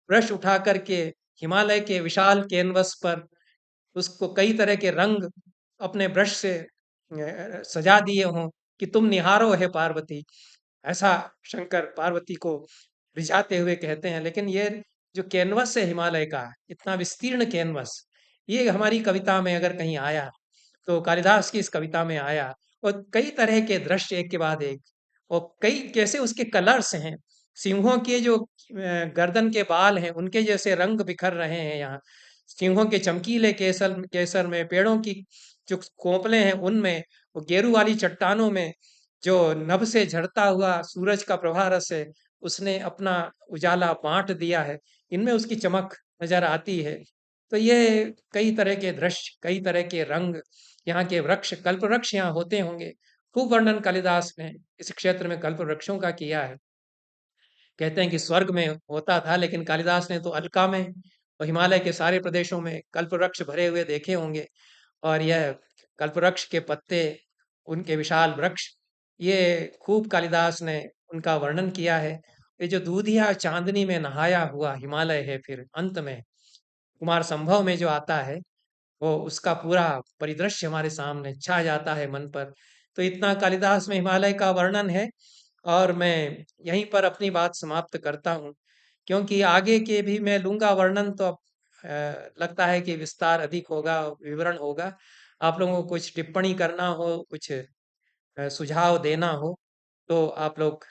ब्रश उठा करके हिमालय के विशाल कैनवस पर उसको कई तरह के रंग अपने ब्रश से सजा दिए हों कि तुम निहारो हे पार्वती। ऐसा शंकर पार्वती को रिझाते हुए कहते हैं। लेकिन ये जो कैनवस है हिमालय का, इतना विस्तीर्ण कैनवस, ये हमारी कविता में अगर कहीं आया, तो कालिदास की इस कविता में आया। और कई तरह के दृश्य एक के बाद एक, और कई कैसे उसके कलर्स हैं। सिंहों के जो गर्दन के बाल हैं, उनके जैसे रंग बिखर रहे हैं यहाँ। सिंहों के चमकीले केसर केसर में, पेड़ों की जो कोपलें हैं उनमें, वो गेरू वाली चट्टानों में जो नभ से झरता हुआ सूरज का प्रभा रस है, उसने अपना उजाला बाँट दिया है। इनमें उसकी चमक नज़र आती है। तो ये कई तरह के दृश्य, कई तरह के रंग, यहाँ के वृक्ष, कल्प वृक्ष यहाँ होते होंगे। खूब वर्णन कालिदास ने इस क्षेत्र में कल्प वृक्षों का किया है। कहते हैं कि स्वर्ग में होता था, लेकिन कालिदास ने तो अलका में और हिमालय के सारे प्रदेशों में कल्प वृक्ष भरे हुए देखे होंगे। और यह कल्पवृक्ष के पत्ते, उनके विशाल वृक्ष, ये खूब कालिदास ने उनका वर्णन किया है। ये जो दूधिया चांदनी में नहाया हुआ हिमालय है, फिर अंत में कुमार संभव में जो आता है, वो उसका पूरा परिदृश्य हमारे सामने छा जाता है मन पर। तो इतना कालिदास में हिमालय का वर्णन है। और मैं यहीं पर अपनी बात समाप्त करता हूँ, क्योंकि आगे के भी मैं लूँगा वर्णन, तो अब लगता है कि विस्तार अधिक होगा, विवरण होगा। आप लोगों को कुछ टिप्पणी करना हो, कुछ सुझाव देना हो, तो आप लोग